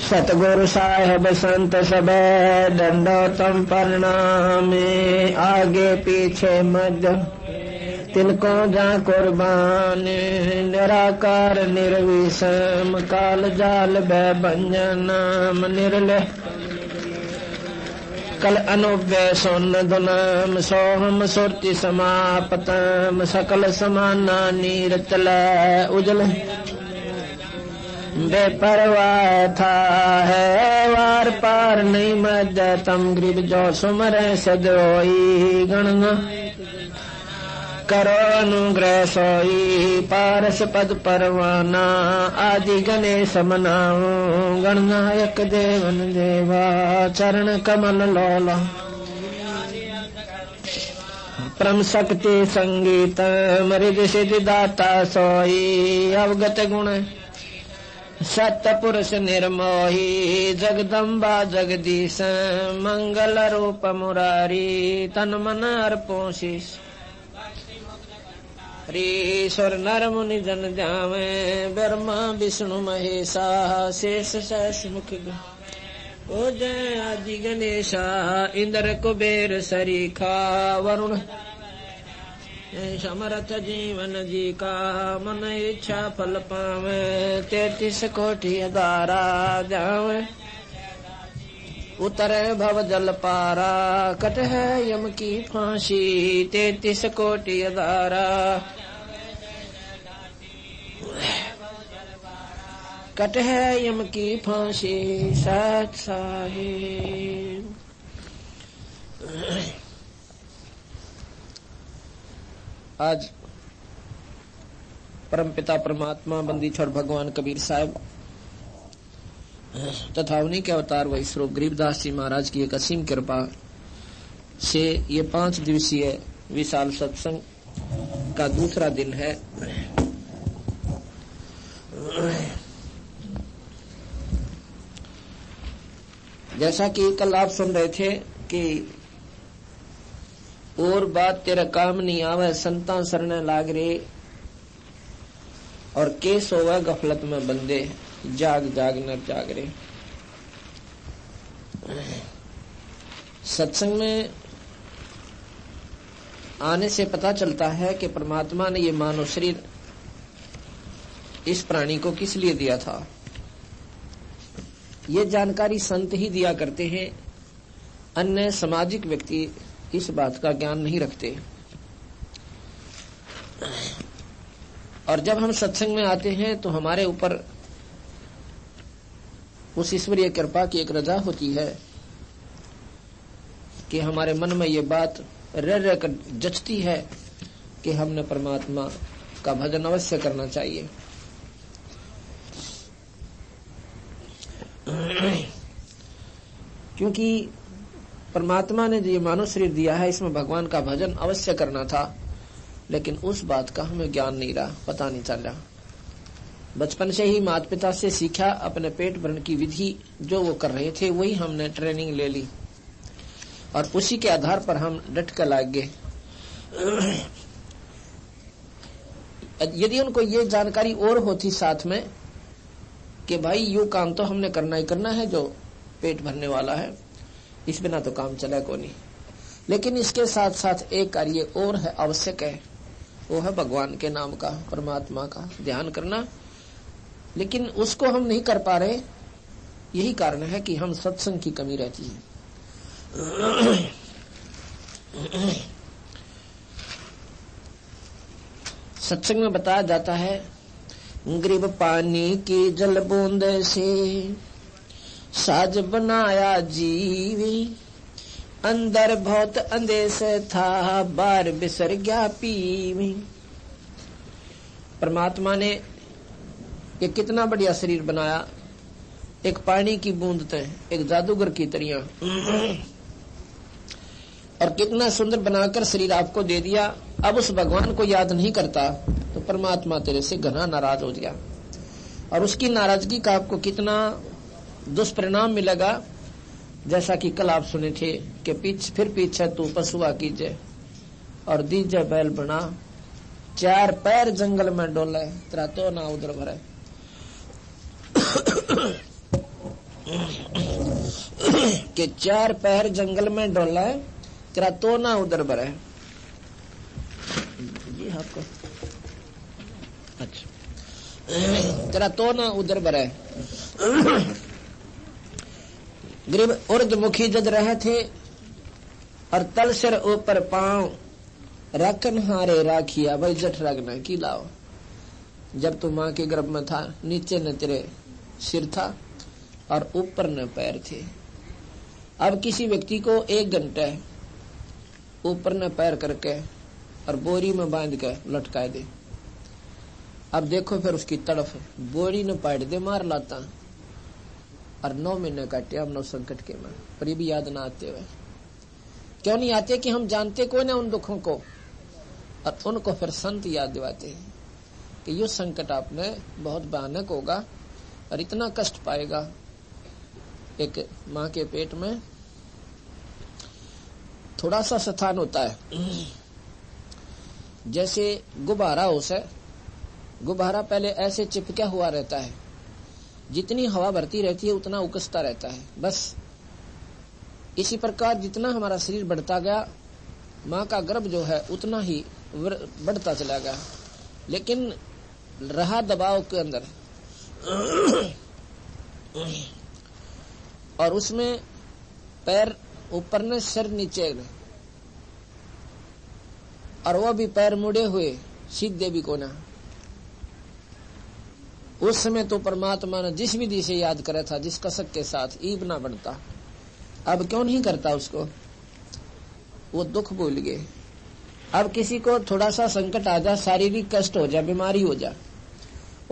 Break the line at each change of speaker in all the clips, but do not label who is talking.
सतगुरु साहेब संत सब दंडोतम प्रणामे, आगे पीछे मध्य तिनको जा कुर्बान। निराकार निर्विषम काल जाल भंजन नाम निर्लय कल अनुव्यय सोन दुनाम। सोहम सुरति समापतम सकल समाना नीरतल उजल बेपरवाह था है वार पार नहीं मध्यतम। गरीब जो सुमरे सदोई गणना करो अनुग्रह सोई। पारस पद परवाना आदि गणेश मनाऊं। गणनायक देवन देवा चरण कमल लोला। परम शक्ति संगीत मृद सिद्धि दाता सोई। अवगत गुण सत्य पुरुष निर्मोही। जगदम्बा जगदीश मंगल रूप मुरारी। तन मन अर्पों शीश ईश्वर नर मुनि जन जावे। ब्रह्मा विष्णु महेशा शेष शेष मुख ओ जय आदि गणेशा। इंद्र कुबेर सरीखा वरुण समर्थ जीवन जी का। मन इच्छा फल पावे 33 कोटि अदारा जावे। उतरे भव जल पारा कट है यम की फांसी। 33 कोटि अदारा कट है यम की फांसी। सत साहिब आज परमपिता परमात्मा बंदी छोड़ भगवान कबीर साहब तथा उन्हीं के अवतार वही स्वरूप गरीबदास जी महाराज की एक असीम कृपा से ये 5 दिवसीय विशाल सत्संग का दूसरा दिन है। जैसा कि कल आप सुन रहे थे कि और बात तेरा काम नहीं आवे संता सरने लाग रे। और केस होगा गफलत में बंदे जाग जाग न जाग रे। सत्संग में आने से पता चलता है कि परमात्मा ने ये मानव शरीर इस प्राणी को किस लिए दिया था। ये जानकारी संत ही दिया करते हैं। अन्य सामाजिक व्यक्ति इस बात का ज्ञान नहीं रखते। और जब हम सत्संग में आते हैं तो हमारे ऊपर उस ईश्वरीय कृपा की एक रजा होती है कि हमारे मन में ये बात रह रह कर जचती है कि हमने परमात्मा का भजन अवश्य करना चाहिए। क्योंकि परमात्मा ने जो ये मानव शरीर दिया है इसमें भगवान का भजन अवश्य करना था। लेकिन उस बात का हमें ज्ञान नहीं रहा, पता नहीं चल रहा। बचपन से ही माता पिता से सीखा, अपने पेट भरण की विधि जो वो कर रहे थे वही हमने ट्रेनिंग ले ली और उसी के आधार पर हम डट कर लाग गए। यदि उनको ये जानकारी और होती साथ में कि भाई यू काम तो हमने करना ही करना है जो पेट भरने वाला है, इस बिना तो काम चला को नहीं। लेकिन इसके साथ साथ एक कार्य और है, आवश्यक है, वो है भगवान के नाम का, परमात्मा का ध्यान करना। लेकिन उसको हम नहीं कर पा रहे। यही कारण है कि हम सत्संग की कमी रहती है। सत्संग में बताया जाता है गरीब पानी की जल बूंद से साज बनाया जीवी। अंदर बहुत अंदेश था बार बिसर गया पीवी। परमात्मा ने ये कितना बढ़िया शरीर बनाया, एक पानी की बूंद थे, एक जादूगर की तरह, और कितना सुंदर बनाकर शरीर आपको दे दिया। अब उस भगवान को याद नहीं करता तो परमात्मा तेरे से घना नाराज हो गया। और उसकी नाराजगी का आपको कितना दुष्परिणाम मिलेगा। जैसा कि कल आप सुने थे कि फिर पीछे तू पशुआ कीजे और दीजे बैल बना, 4 पैर जंगल में डोले, तेरा तो ना उधर भरे। कि 4 पहर जंगल में डोला है, तेरा तो ना उधर भरे। ये आपको अच्छा, तेरा तो ना उधर भरे। गरीब उर्दमुखी जद रहे थे और तल सिर ऊपर पांव, रखन हारे राखिया भाई जठ रगना की लाओ। जब तू माँ के गर्भ में था, नीचे न तेरे सिर था और ऊपर न पैर थे। अब किसी व्यक्ति को 1 घंटे ऊपर न पैर करके और बोरी में बांध के लटका दे, अब देखो फिर उसकी तड़फ, बोरी न पाट दे मार लाता और 9 महीने काटे हम 9 संकट के में, पर ये भी याद ना आते हुए। क्यों नहीं आते कि हम जानते कोई ना उन दुखों को, और उनको फिर संत याद दिलाते हैं कि ये संकट आपने बहुत भयानक होगा और इतना कष्ट पाएगा। एक माँ के पेट में थोड़ा सा स्थान होता है, जैसे गुब्बारा उसे गुब्बारा पहले ऐसे चिपका हुआ रहता है, जितनी हवा भरती रहती है उतना उकसता रहता है। बस इसी प्रकार जितना हमारा शरीर बढ़ता गया, माँ का गर्भ जो है उतना ही बढ़ता चला गया, लेकिन रहा दबाव के अंदर और उसमें पैर ऊपर ने सिर नीचे ने, और वो भी पैर मुड़े हुए सीधे भी को ना। उस समय तो परमात्मा ने जिस विधि से याद करा था, जिस कसक के साथ, ईब ना बनता। अब क्यों नहीं करता उसको, वो दुख भूल गए। अब किसी को थोड़ा सा संकट आ जाए, शारीरिक कष्ट हो जाए, बीमारी हो जाए,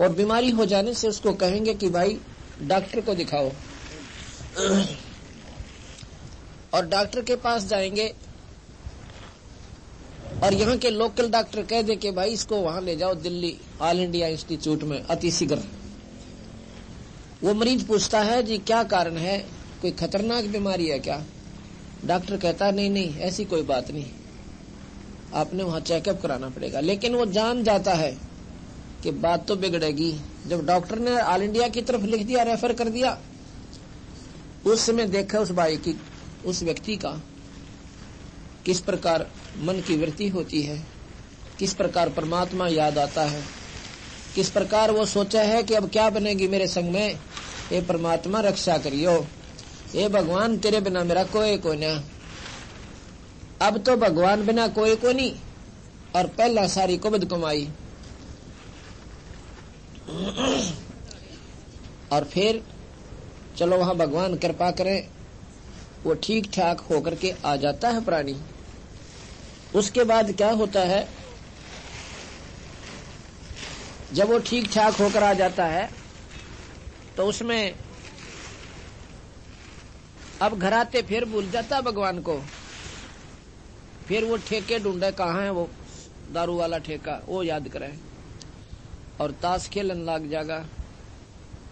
और बीमारी हो जाने से उसको कहेंगे कि भाई डॉक्टर को दिखाओ, और डॉक्टर के पास जाएंगे और यहाँ के लोकल डॉक्टर कह दे कि भाई इसको वहां ले जाओ दिल्ली ऑल इंडिया इंस्टीट्यूट में अति शीघ्र। वो मरीज पूछता है जी क्या कारण है, कोई खतरनाक बीमारी है क्या? डॉक्टर कहता है नहीं नहीं ऐसी कोई बात नहीं, आपने वहां चेकअप कराना पड़ेगा। लेकिन वो जान जाता है कि बात तो बिगड़ेगी। जब डॉक्टर ने ऑल इंडिया की तरफ लिख दिया, रेफर कर दिया, उस समय देखा उस भाई की, उस व्यक्ति का किस प्रकार मन की वृत्ति होती है, किस प्रकार परमात्मा याद आता है, किस प्रकार वो सोचा है कि अब क्या बनेगी मेरे संग में। ये परमात्मा रक्षा करियो, ये भगवान तेरे बिना मेरा कोई को ना। अब तो भगवान बिना कोई को नहीं, और पहला सारी कुबद कमाई। और फिर चलो वहां भगवान कृपा करे, वो ठीक ठाक होकर के आ जाता है प्राणी। उसके बाद क्या होता है, जब वो ठीक ठाक होकर आ जाता है तो उसमें अब घर आते फिर भूल जाता है भगवान को। फिर वो ठेके ढूंढे, कहाँ है वो दारू वाला ठेका, वो याद करे और ताश खेलन लग जाएगा।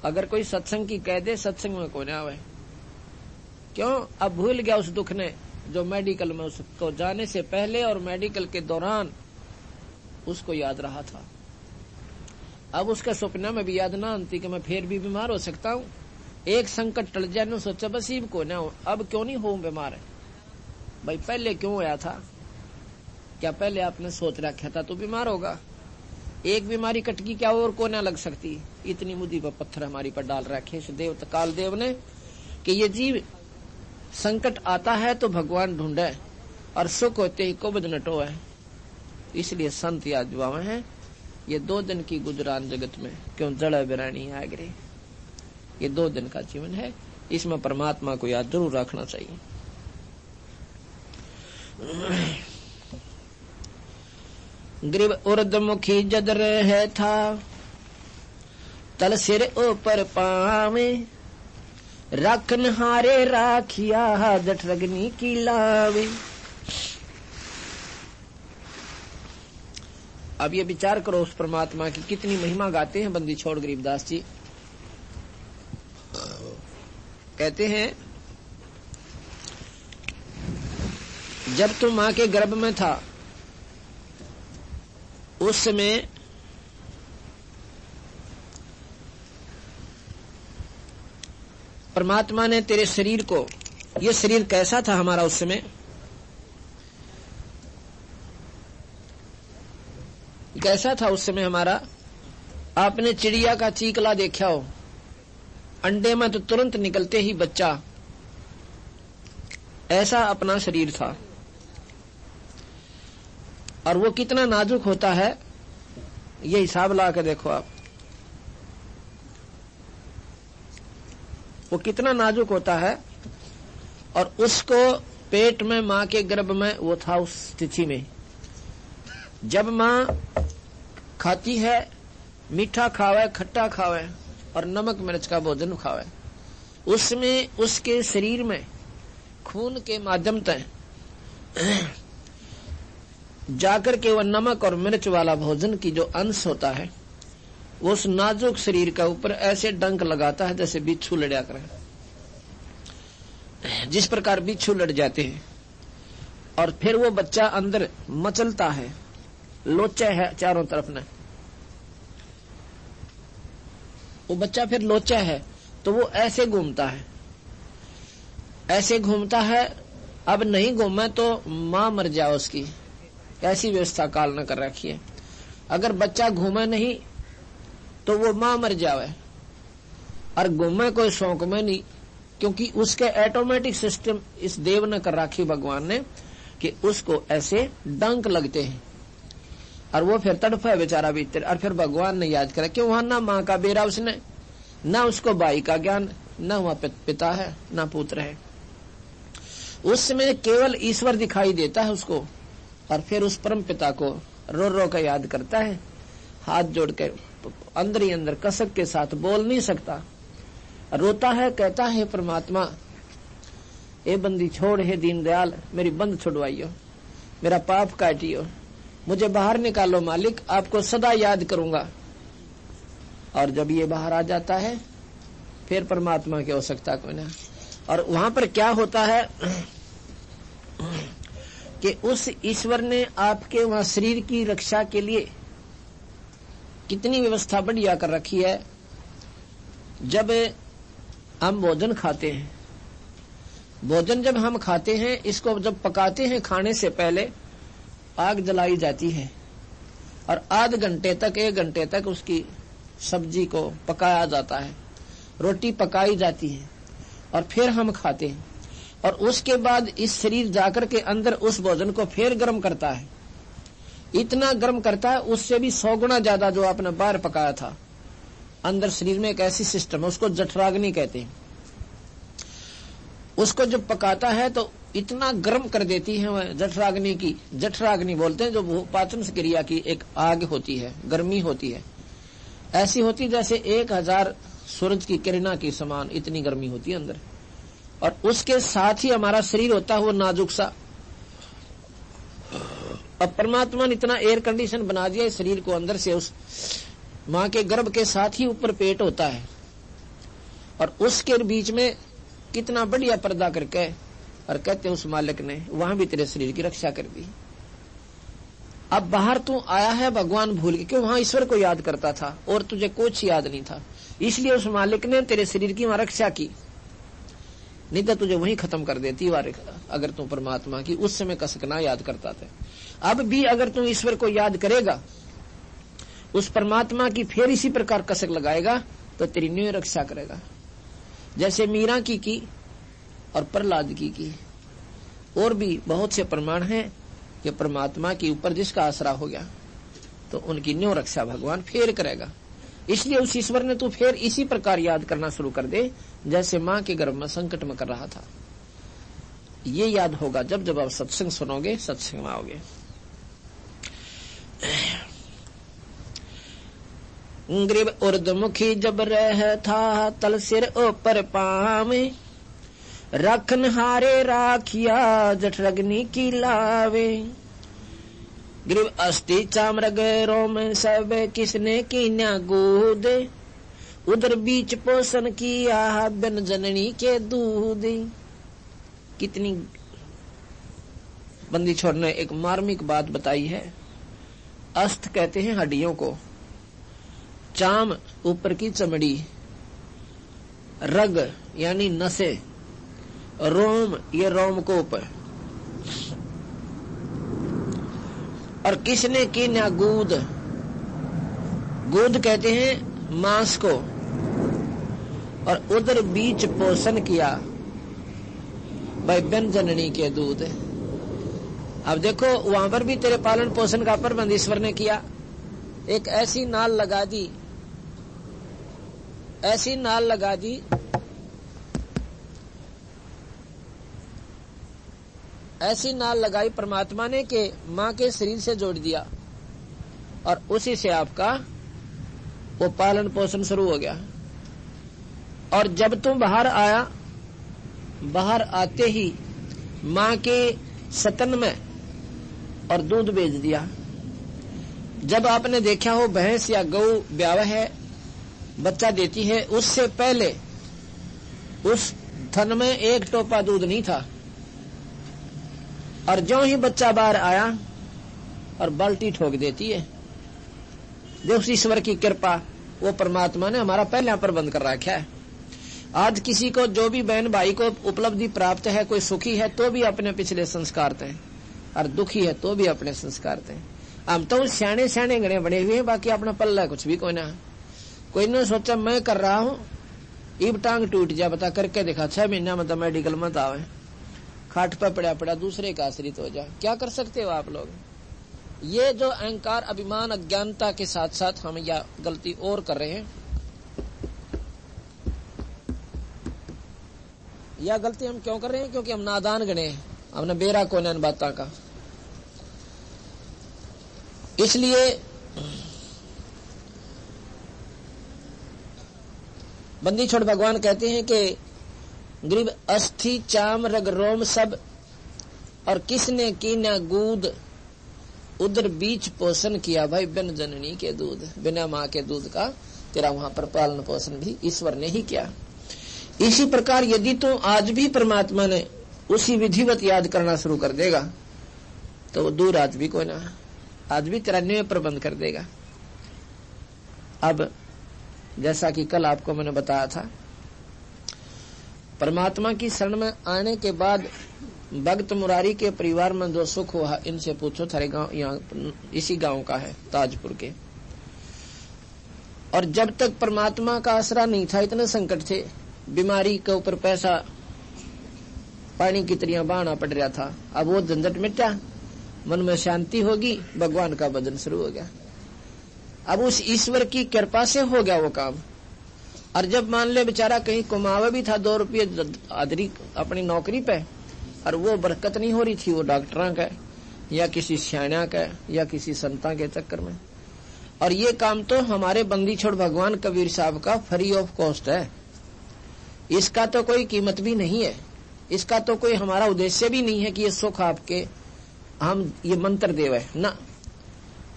अगर कोई सत्संग की कह दे, सत्संग में कोई ना आवे। क्यों? अब भूल गया उस दुख ने जो मेडिकल में उसको जाने से पहले और मेडिकल के दौरान उसको याद रहा था। अब उसके सपना में भी याद ना आती कि मैं फिर भी बीमार हो सकता हूँ। एक संकट टल जाए ना, सोचा बस इब को ना हो, अब क्यों नहीं हो बीमार है भाई, पहले क्यों होया था? क्या पहले आपने सोच रखा था तो बीमार होगा? एक बीमारी कटकी क्या और को ना लग सकती? इतनी मुद्दी पर पत्थर हमारी पर डाल रखे देव काल देव ने कि ये जीव संकट आता है तो भगवान ढूंढे और सुख होते ही कुबद नटो है। इसलिए संत याद जुआवे हैं। ये 2 दिन की गुजरान जगत में क्यों जड़ बिरानी आगरे, ये 2 दिन का जीवन है, इसमें परमात्मा को याद जरूर रखना चाहिए। ग्रीव उर्दमुखी जद रहे था, तल सिर ऊपर पावे, रखन हारे राखिया जठ रगनी की लावे। अब ये विचार करो उस परमात्मा की कितनी महिमा गाते हैं बंदी छोड़ गरीबदास जी। कहते हैं जब तू मां के गर्भ में था उस समय परमात्मा ने तेरे शरीर को ये शरीर कैसा था हमारा उस समय? कैसा था उस समय हमारा? आपने चिड़िया का चीकला देखा हो, अंडे में तो तुरंत निकलते ही बच्चा, ऐसा अपना शरीर था। और वो कितना नाजुक होता है, ये हिसाब ला के देखो आप, वो कितना नाजुक होता है। और उसको पेट में, मां के गर्भ में वो था उस स्थिति में। जब मां खाती है, मीठा खावे, खट्टा खावे और नमक मिर्च का भोजन खावे, उसमें उसके शरीर में खून के माध्यम से जाकर के वह नमक और मिर्च वाला भोजन की जो अंश होता है, वो उस नाजुक शरीर का ऊपर ऐसे डंक लगाता है जैसे बिच्छू लड़ा करे, जिस प्रकार बिच्छू लड़ जाते हैं। और फिर वो बच्चा अंदर मचलता है, लोचा है चारों तरफ ने, वो बच्चा फिर लोचा है तो वो ऐसे घूमता है, ऐसे घूमता है। अब नहीं घूमे तो मां मर जाए उसकी, ऐसी व्यवस्था काल ने कर रखी है। अगर बच्चा घूमे नहीं तो वो मां मर जावे, और घूमे कोई शौक में नहीं, क्योंकि उसके ऑटोमेटिक सिस्टम इस देव ने कर रखी भगवान ने कि उसको ऐसे डंक लगते हैं और वो फिर तड़फे बेचारा भीतर। और फिर भगवान ने याद करा कि वहां ना मां का बेरा उसने, ना उसको भाई का ज्ञान, ना वहां पिता है ना पुत्र है। उस समय केवल ईश्वर दिखाई देता है उसको, और फिर उस परम पिता को रो रो कर याद करता है, हाथ जोड़ के अंदर ही अंदर कसक के साथ, बोल नहीं सकता, रोता है, कहता है परमात्मा ए बंदी छोड़, है दीनदयाल मेरी बंद छुड़वाइयो, मेरा पाप काटियो, मुझे बाहर निकालो मालिक, आपको सदा याद करूंगा। और जब ये बाहर आ जाता है फिर परमात्मा की आवश्यकता कोई ना। और वहां पर क्या होता है कि उस ईश्वर ने आपके वहां शरीर की रक्षा के लिए कितनी व्यवस्था बढ़िया कर रखी है। जब हम भोजन खाते हैं, भोजन जब हम खाते हैं, इसको जब पकाते हैं, खाने से पहले आग जलाई जाती है और आध घंटे तक, 1 घंटे तक उसकी सब्जी को पकाया जाता है, रोटी पकाई जाती है और फिर हम खाते हैं। और उसके बाद इस शरीर जाकर के अंदर उस भोजन को फिर गर्म करता है, इतना गर्म करता है उससे भी 100 गुना ज्यादा जो आपने बाहर पकाया था। अंदर शरीर में एक ऐसी सिस्टम है, उसको जठराग्नि कहते हैं। उसको जब पकाता है तो इतना गर्म कर देती है वह जठराग्नि की, जठराग्नि बोलते हैं, जो पाचन क्रिया की एक आग होती है, गर्मी होती है, ऐसी होती जैसे 1000 सूरज की किरणा की समान, इतनी गर्मी होती है अंदर। और उसके साथ ही हमारा शरीर होता है वो नाजुक सा। अब परमात्मा ने इतना एयर कंडीशन बना दिया इस शरीर को अंदर से, उस मां के गर्भ के साथ ही ऊपर पेट होता है और उसके बीच में कितना बढ़िया पर्दा करके, और कहते उस मालिक ने वहां भी तेरे शरीर की रक्षा कर दी। अब बाहर तू आया है भगवान भूल के, क्यों? वहां ईश्वर को याद करता था और तुझे कुछ याद नहीं था, इसलिए उस मालिक ने तेरे शरीर की वहां रक्षा की, नहीं तो तुझे वहीं खत्म कर देती अगर तू परमात्मा की उस समय कसक ना याद करता था। अब भी अगर तू ईश्वर को याद करेगा, उस परमात्मा की फिर इसी प्रकार कसक लगाएगा तो तेरी न्यू रक्षा करेगा। जैसे मीरा की और प्रहलाद की और भी बहुत से प्रमाण हैं कि परमात्मा के ऊपर जिसका आसरा हो गया तो उनकी न्यू रक्षा भगवान फिर करेगा। इसलिए उस ईश्वर ने तू फिर इसी प्रकार याद करना शुरू कर दे जैसे मां के गर्भ में संकट में कर रहा था। ये याद होगा जब जब आप सत्संग सुनोगे, सत्संग में आओगे। ग्रीव उर्दमुखी जब रह था, तल सिर ऊपर पावे, रखन हारे राखिया, जठरग्नि की लावे। ग्रीव अस्थि चामरग रोम सब, किसने की न्या गोद, उधर बीच पोषण किया, बिन जननी के दूध। कितनी बंदी छोड़ ने एक मार्मिक बात बताई है। अस्त कहते हैं हड्डियों को, चाम ऊपर की चमड़ी, रग यानी नसें, रोम, ये रोमकूप है। और किसने की ना गूद, गूद कहते हैं मांस को, और उधर बीच पोषण किया भाई बन जननी के दूध। अब देखो वहां पर भी तेरे पालन पोषण का प्रबंध ईश्वर ने किया। एक ऐसी नाल लगा दी, ऐसी नाल लगा दी, ऐसी नाल लगाई परमात्मा ने कि मां के शरीर से जोड़ दिया, और उसी से आपका वो पालन पोषण शुरू हो गया। और जब तुम बाहर आया, बाहर आते ही मां के सतन में और दूध बेच दिया। जब आपने देखा हो भैंस या गऊ ब्याह है, बच्चा देती है, उससे पहले उस थन में एक टोपा दूध नहीं था, और ज्यों ही बच्चा बाहर आया और बाल्टी ठोक देती है। देव ईश्वर की कृपा, वो परमात्मा ने हमारा पहले प्रबंध कर रखा है। आज किसी को जो भी बहन भाई को उपलब्धि प्राप्त है, कोई सुखी है तो भी अपने पिछले संस्कार थे, और दुखी है तो भी अपने संस्कार थे। हम तो सियाने सियाने गणे बने हुए हैं, बाकी अपना पल्ला कुछ भी कोई ना। कोई ने सोचा मैं कर रहा हूं, इब टांग टूट जा, बता करके दिखा, 6 महीना में तो मेडिकल मत आवे, खाट पर पड़ा पड़ा दूसरे का आश्रित हो जा। क्या कर सकते हो आप लोग? ये जो अहंकार, अभिमान, अज्ञानता के साथ साथ हम यह गलती और कर रहे हैं। यह गलती हम क्यों कर रहे हैं? क्योंकि हम नादान गणे हैं, हमने बेरा कौन इन बातों का। इसलिए बंदी छोड़ भगवान कहते हैं कि गरीब अस्थि चाम रग रोम सब, और किसने की ना गूद, उधर बीच पोषण किया भाई बिन जननी के दूध। बिना माँ के दूध का तेरा वहां पर पालन पोषण भी ईश्वर ने ही किया। इसी प्रकार यदि तो आज भी परमात्मा ने उसी विधिवत याद करना शुरू कर देगा तो वो दूर आज भी कोई ना, आज भी तेरा न्याय प्रबंध कर देगा। अब जैसा कि कल आपको मैंने बताया था, परमात्मा की शरण में आने के बाद भक्त मुरारी के परिवार में जो सुख हुआ, इनसे पूछो। थारे गांव यहाँ इसी गांव का है, ताजपुर के। और जब तक परमात्मा का आसरा नहीं था, इतने संकट थे, बीमारी के ऊपर पैसा पानी की तरह बहाना पड़ रहा था। अब वो झंझट मिटा, मन में शांति होगी, भगवान का भजन शुरू हो गया। अब उस ईश्वर की कृपा से हो गया वो काम। और जब मान ले बेचारा कहीं कमावा भी था 2 रुपये आदरी अपनी नौकरी पे, और वो बरकत नहीं हो रही थी, वो डॉक्टरों का या किसी सियाणा का या किसी संता के चक्कर में। और ये काम तो हमारे बंदी छोड़ भगवान कबीर साहब का फ्री ऑफ कॉस्ट है। इसका तो कोई कीमत भी नहीं है, इसका तो कोई हमारा उद्देश्य भी नहीं है कि ये सुख आपके हम ये मंत्र देवे ना,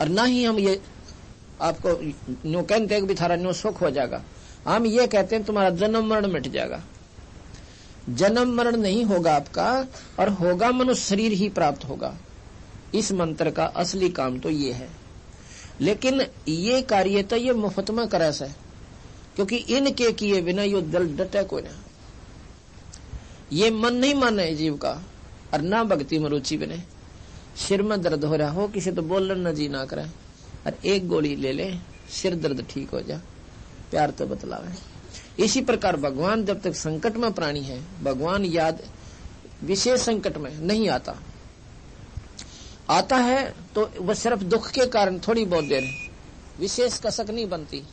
और ना ही हम ये आपको नो कहते हैं कि थारा नो सुख हो जाएगा। हम ये कहते हैं तुम्हारा जन्म मरण मिट जाएगा। जन्म मरण नहीं होगा आपका, और होगा मनुष्य शरीर ही प्राप्त होगा। इस मंत्र का असली काम तो ये है। लेकिन ये कार्य तो ये मुफ्त में करस है, क्योंकि इनके किए बिना यो दिल डटे कोई ना। ये मन नहीं माने जीव का, और ना भक्ति में रुचि बने। सिर में दर्द हो रहा हो, किसी तो बोलन न जी ना करे, और एक गोली ले ले, सिर दर्द ठीक हो जा, प्यार तो बतलावे। इसी प्रकार भगवान जब तक संकट में प्राणी है, भगवान याद विशेष संकट में नहीं आता। आता है तो वह सिर्फ दुख के कारण थोड़ी बहुत देर, विशेष कसक नहीं बनती।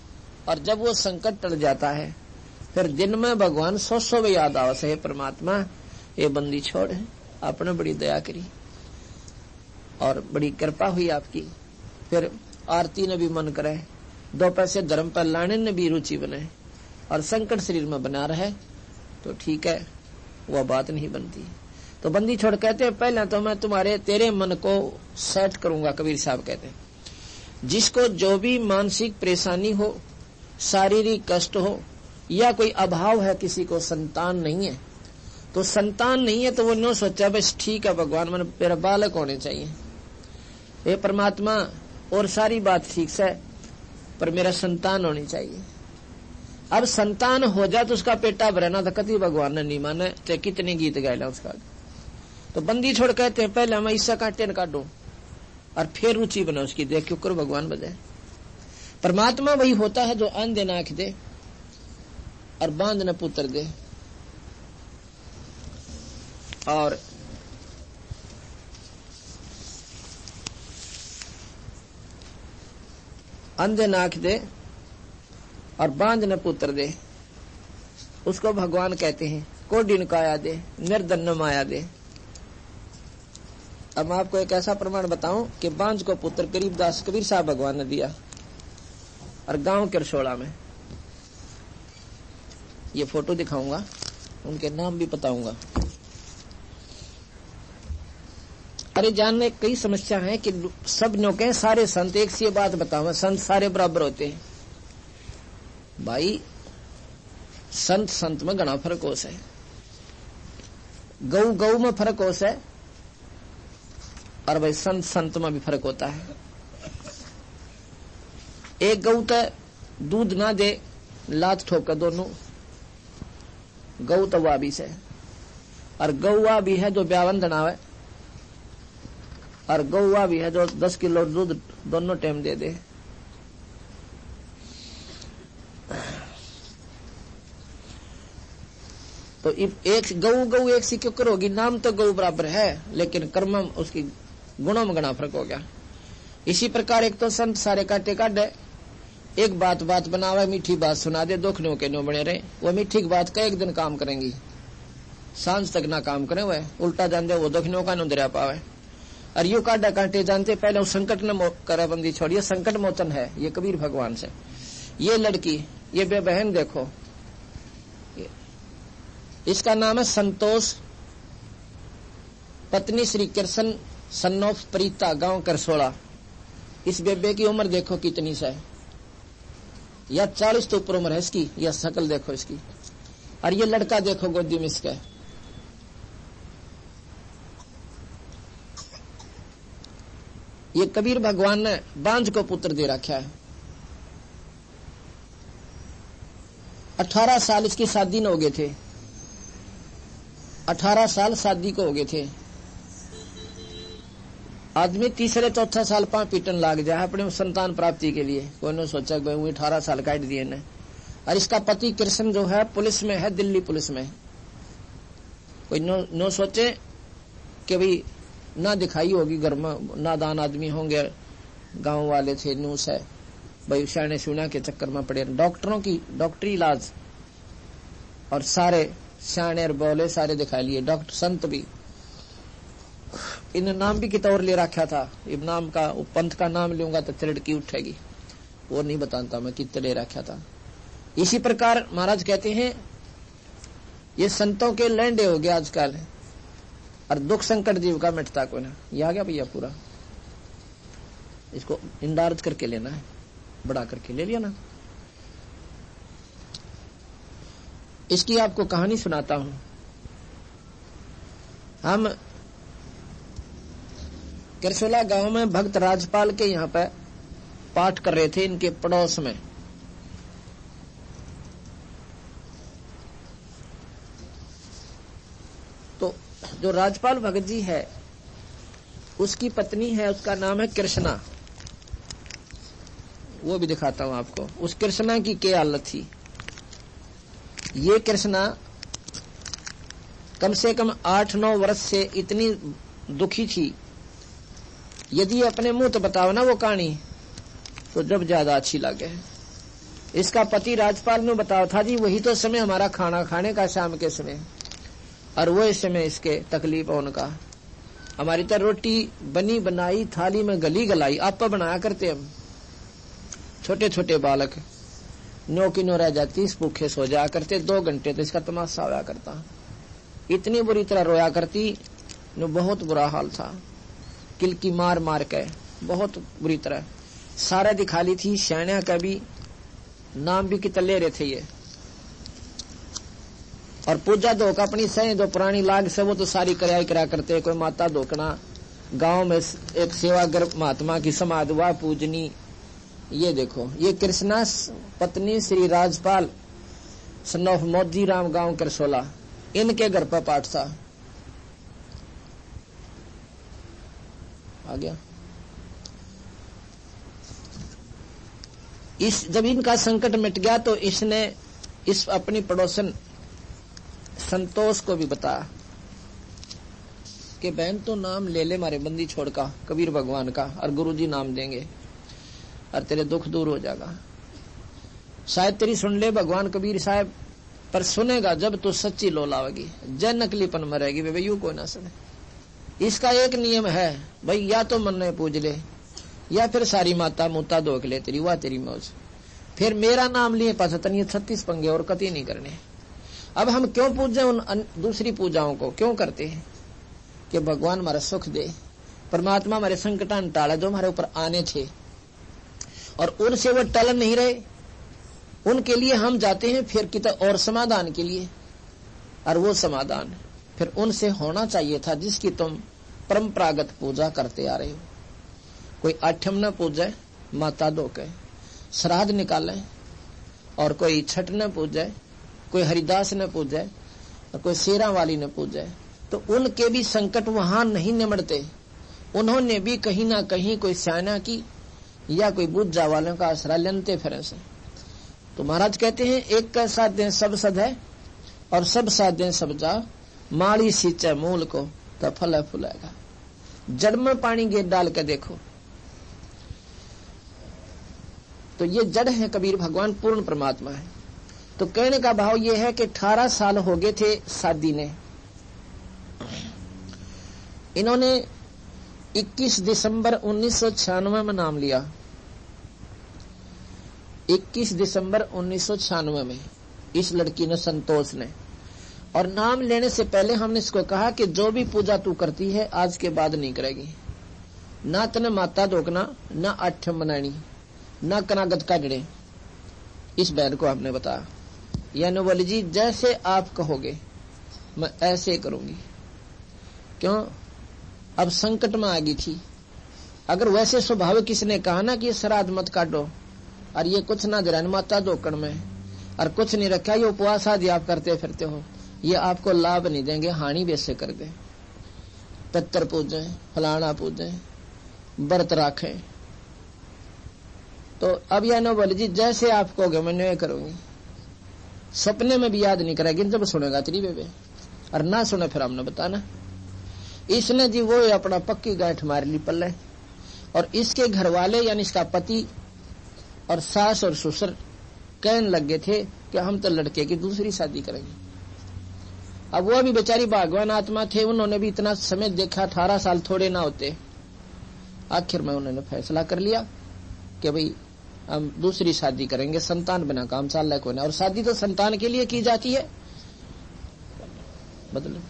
और जब वो संकट टल जाता है, फिर दिन में भगवान 100 याद आवश्य है, परमात्मा ये बंदी छोड़ है, आपने बड़ी दया करी और बड़ी कृपा हुई आपकी। फिर आरती ने भी मन करे, 2 पैसे धर्म पर लाने ने भी रुचि बने, और संकट शरीर में बना रहे तो ठीक है, वह बात नहीं बनती। तो बंदी छोड़ कहते हैं पहले तो मैं तेरे मन को सेट करूंगा। कबीर साहब कहते हैं जिसको जो भी मानसिक परेशानी हो, शारीरिक कष्ट हो, या कोई अभाव है, किसी को संतान नहीं है, तो संतान नहीं है तो वो नो सोचा बस ठीक है भगवान मैंने मेरा बालक होने चाहिए, ये परमात्मा और सारी बात ठीक से, पर मेरा संतान होनी चाहिए। अब संतान हो जाए तो उसका पेटा भरना था, कति भगवान ने नहीं माने, चाहे कितने गीत गाए उसका। तो बंदी छोड़ कहते हैं पहले हम ईसा काटे न काटो और फिर रुचि बना उसकी, देख क्यों करो भगवान बजाए। परमात्मा वही होता है जो अंधे नाख दे और बांध न पुत्र दे, और अंधे नाख दे और बांध न पुत्र दे, उसको भगवान कहते हैं। कोडिन काया दे, निर्धन माया दे। अब मैं आपको एक ऐसा प्रमाण बताऊं कि बांझ को पुत्र गरीबदास कबीर साहब भगवान ने दिया, और गांव करसोड़ा में, ये फोटो दिखाऊंगा, उनके नाम भी बताऊंगा। अरे जानने कई समस्या है कि सब नो के सारे संत एक सी बात बताओ, संत सारे बराबर होते हैं भाई। संत संत में घना फर्क हो से, गौ गौ में फर्क हो से, और भाई संत संत में भी फर्क होता है। एक गौ तो दूध ना दे, लात ठोक दोनों, गौ तो वह भी से, और गौवा भी है जो ब्यावन दनावे, और गौवा भी है जो 10 किलो दूध दोनों टाइम दे दे। तो एक गौ गौ एक सी क्यों करोगी, नाम तो गौ बराबर है, लेकिन कर्म उसकी गुणों में घना फर्क हो गया। इसी प्रकार एक तो संत सारे काटे काटे, एक बात बात बनावे, मीठी बात सुना दे, दुखनों के नो बने रहे। वो मीठी बात का एक दिन काम करेंगी, सांझ तक ना काम करे, वह उल्टा जानते वो दुखनों का नो दरिया पावे। और यू काटा काटे जानते पहले उस संकट न करे बंदी छोड़िए, संकट मोचन है ये कबीर भगवान से। ये लड़की, ये बे बहन देखो, इसका नाम है संतोष, पत्नी श्री कृष्ण सन्नोफ प्रीता, गांव करसोड़ा। इस बेबे की उम्र देखो कितनी सा है, या 40 तो ऊपर उम्र है इसकी, या शकल देखो इसकी। और ये लड़का देखो गोदी में इसका, ये कबीर भगवान ने बांझ को पुत्र दे रखा है। 18 साल इसकी शादी न हो गए थे, 18 साल शादी को हो गए थे। आदमी तीसरे चौथा साल पांव पीटन लाग जाए अपने संतान प्राप्ति के लिए। कोई ने सोचा भाई 18 साल काट दिए ने। और इसका पति कृष्ण जो है पुलिस में है, दिल्ली पुलिस में। कोई नो सोचे कि भाई ना दिखाई होगी घर में, नादान आदमी होंगे, गांव वाले थे, न्यूज है भाई शाने सुना के चक्कर में पड़े। डॉक्टरों की डॉक्टरी इलाज और सारे शाने और बोले सारे दिखा लिए, डॉक्टर संत भी। इन नाम भी कितौर ले रखा था, इब नाम का पंथ का नाम लूंगा तो तिलड़की उठेगी, वो नहीं बताता मैं कितने ले रखा था। इसी प्रकार महाराज कहते हैं ये संतों के लैंडे हो गया आजकल, और दुख संकट जीव का मिटता को ना। ये आ गया भैया पूरा, इसको इंडार्ज करके लेना है, बड़ा करके ले लिया ना। इसकी आपको कहानी सुनाता हूं। हम करसोला गांव में भक्त राजपाल के यहाँ पे पाठ कर रहे थे, इनके पड़ोस में। तो जो राजपाल भगत जी है उसकी पत्नी है, उसका नाम है कृष्णा। वो भी दिखाता हूं आपको। उस कृष्णा की क्या हालत थी। ये कृष्णा कम से कम 8-9 वर्ष से इतनी दुखी थी, यदि अपने मुंह तो बताओ ना वो कहानी तो जब ज्यादा अच्छी लगे। इसका पति राजपाल ने बताओ था जी वही तो समय हमारा खाना खाने का शाम के समय, और वो इस समय इसके तकलीफ उनका। हमारी तो रोटी बनी बनाई थाली में गली गलाई आप बनाया करते हम, छोटे छोटे बालक नो की नो रह जाती, इस भूखे सो जाया करते 2 घंटे तो इसका तमाशा होया करता। इतनी बुरी तरह रोया करती, नो बहुत बुरा हाल था, किलकी मार मार के बहुत बुरी तरह। सारा दिखा ली थी, श्याणा का भी नाम भी कितना ले रहे थे ये। और पूजा धोका अपनी सही जो पुरानी लाग से वो तो सारी करा करते। कोई माता धोकना, गांव में एक सेवागर महात्मा की समाधि हुआ पूजनी। ये देखो ये कृष्णा पत्नी श्री राजपाल सन ऑफ मोदी राम गांव करसोला, इनके घर पर पाठ था। आ गया। जब इनका संकट मिट गया तो इसने इस अपनी पड़ोसन संतोष को भी बताया कि बहन तो नाम ले ले मारे बंदी छोड़ का, कबीर भगवान का, और गुरुजी नाम देंगे और तेरे दुख दूर हो जाएगा। शायद तेरी सुन ले भगवान कबीर साहब, पर सुनेगा जब तू सच्ची लो लावेगी, जय नकलीपन मरेगी वे यू कोई ना सुने। इसका एक नियम है भाई, या तो मन ने पूज ले या फिर सारी माता मुता धोक ले तेरी, वाह तेरी मौज। फिर मेरा नाम लिए पाछतन ये 36 पंगे और कति नहीं करने। अब हम क्यों पूजे उन दूसरी पूजाओं को, क्यों करते हैं कि भगवान हमारा सुख दे, परमात्मा हमारे संकटान टाले जो हमारे ऊपर आने थे, और उनसे वो टल नहीं रहे, उनके लिए हम जाते हैं फिर कितना और समाधान के लिए, और वो समाधान फिर उनसे होना चाहिए था जिसकी तुम परंपरागत पूजा करते आ रहे हो। कोई आठम न पूजे माता धो के, श्राद्ध निकाले, और कोई छठ न पूजे, कोई हरिदास न पूजे, और कोई शेरा वाली न पूजे, तो उनके भी संकट वहां नहीं निमटते। उन्होंने भी कहीं ना कहीं कोई स्याना की या कोई बुज्जा वालों का आसरा लेते फिर से। तो महाराज कहते हैं एक का साथ दें सब सद है, और सब साथ दें सब जा, माली सींचे मूल को तो फल फुलेगा। जड़ में पानी गेट डाल के देखो तो ये जड़ है कबीर भगवान, पूर्ण परमात्मा है। तो कहने का भाव ये है कि 18 साल हो गए थे शादी ने। इन्होंने 21 दिसंबर 1996 में नाम लिया। 21 दिसंबर 1996 में इस लड़की ने, संतोष ने। और नाम लेने से पहले हमने इसको कहा कि जो भी पूजा तू करती है आज के बाद नहीं करेगी, ना तने माता धोकना, ना आठम बनानी, ना कनागत काटने। इस बहन को हमने बताया, यानी बोली जी जैसे आप कहोगे मैं ऐसे करूंगी। क्यों? अब संकट में आ गई थी। अगर वैसे स्वभाव किसने कहा ना कि श्राद्ध मत काटो, और ये कुछ ना जरा माता धोकड़ में, और कुछ नहीं रखा, ये उपवास आदि आप करते फिरते हो, ये आपको लाभ नहीं देंगे, हानि वैसे कर दे। पितर पूजे, फलाना पूजे, व्रत राखे। तो अब यह नो बोले जी जैसे आप कहोगे मैं नहीं करूंगी। सपने में भी याद नहीं करेगी, जब सुनेगा तेरी बेबे, और ना सुने फिर हमने बताना। इसने जी वो अपना पक्की गांठ मार ली पल्ले, और इसके घर वाले यानी इसका पति और सास और ससुर कहने लगे थे कि हम तो लड़के की दूसरी शादी करेंगे। अब वो भी बेचारी भगवान आत्मा थे, उन्होंने भी इतना समय देखा, 18 साल थोड़े ना होते। आखिर में उन्होंने फैसला कर लिया कि भाई हम दूसरी शादी करेंगे, संतान बिना काम चल रहा कोई ना, और शादी तो संतान के लिए की जाती है। मतलब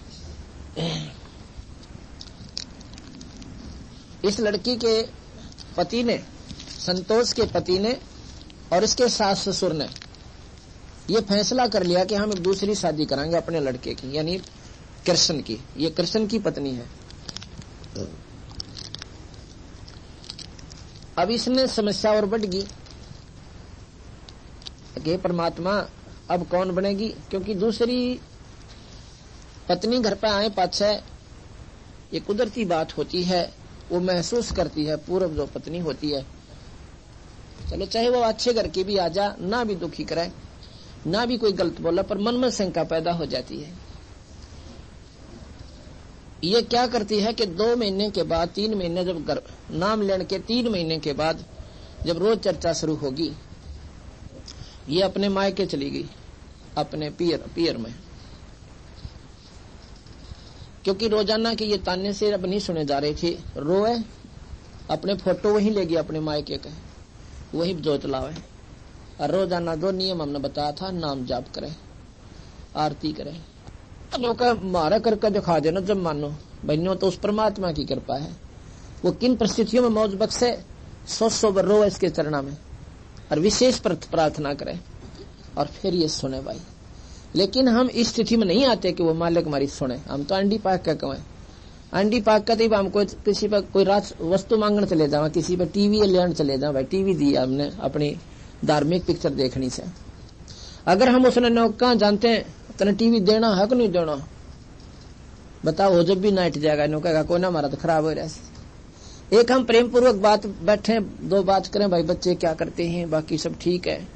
इस लड़की के पति ने, संतोष के पति ने और इसके सास ससुर ने ये फैसला कर लिया कि हम एक दूसरी शादी कराएंगे अपने लड़के की, यानी कृष्ण की। ये कृष्ण की पत्नी है। अब इसमें समस्या और बढ़ गई कि परमात्मा अब कौन बनेगी, क्योंकि दूसरी पत्नी घर पर आए पाछे ये कुदरती बात होती है, वो महसूस करती है, पूर्व जो पत्नी होती है, चलो चाहे वो अच्छे घर की भी आ जा, ना भी दुखी करे, ना भी कोई गलत बोला, पर मन में शंका पैदा हो जाती है। ये क्या करती है कि 2 महीने के बाद, 3 महीने जब नाम लेने के 3 महीने के बाद जब रोज चर्चा शुरू होगी, ये अपने मायके चली गई, अपने पियर में, क्योंकि रोजाना के ये ताने से अब नहीं सुने जा रहे थे। रोए, अपने फोटो वहीं ले गई अपने मायके के, वही जोत लावे, और रोजाना 2 नियम हमने बताया था, नाम जाप करे, आरती करे। लोग मारा करके दिखा देना जब मानो बहनों, तो उस परमात्मा की कृपा है। वो किन परिस्थितियों में मौज बख्शे, 100 बार रो इसके चरणा में, और विशेष प्रार्थना करे, और फिर ये सुने भाई। लेकिन हम इस स्थिति में नहीं आते कि वो मालिक हमारी सुने। हम तो अंडी पाक का कहें, अंडी पाक का तो हम किसी पर कोई रात वस्तु मांगने चले जावा, किसी पर टीवी लेने चले जाओ, भाई टीवी दी हमने अपनी धार्मिक पिक्चर देखनी से, अगर हम उसने नौका जानते हैं तेने टीवी देना है कि नहीं देना, बताओ वो जब भी नाइट जाएगा नौका कोई ना हमारा तो खराब हो रहा है। एक हम प्रेम पूर्वक बात बैठे, दो बात करें, भाई बच्चे क्या करते हैं, बाकी सब ठीक है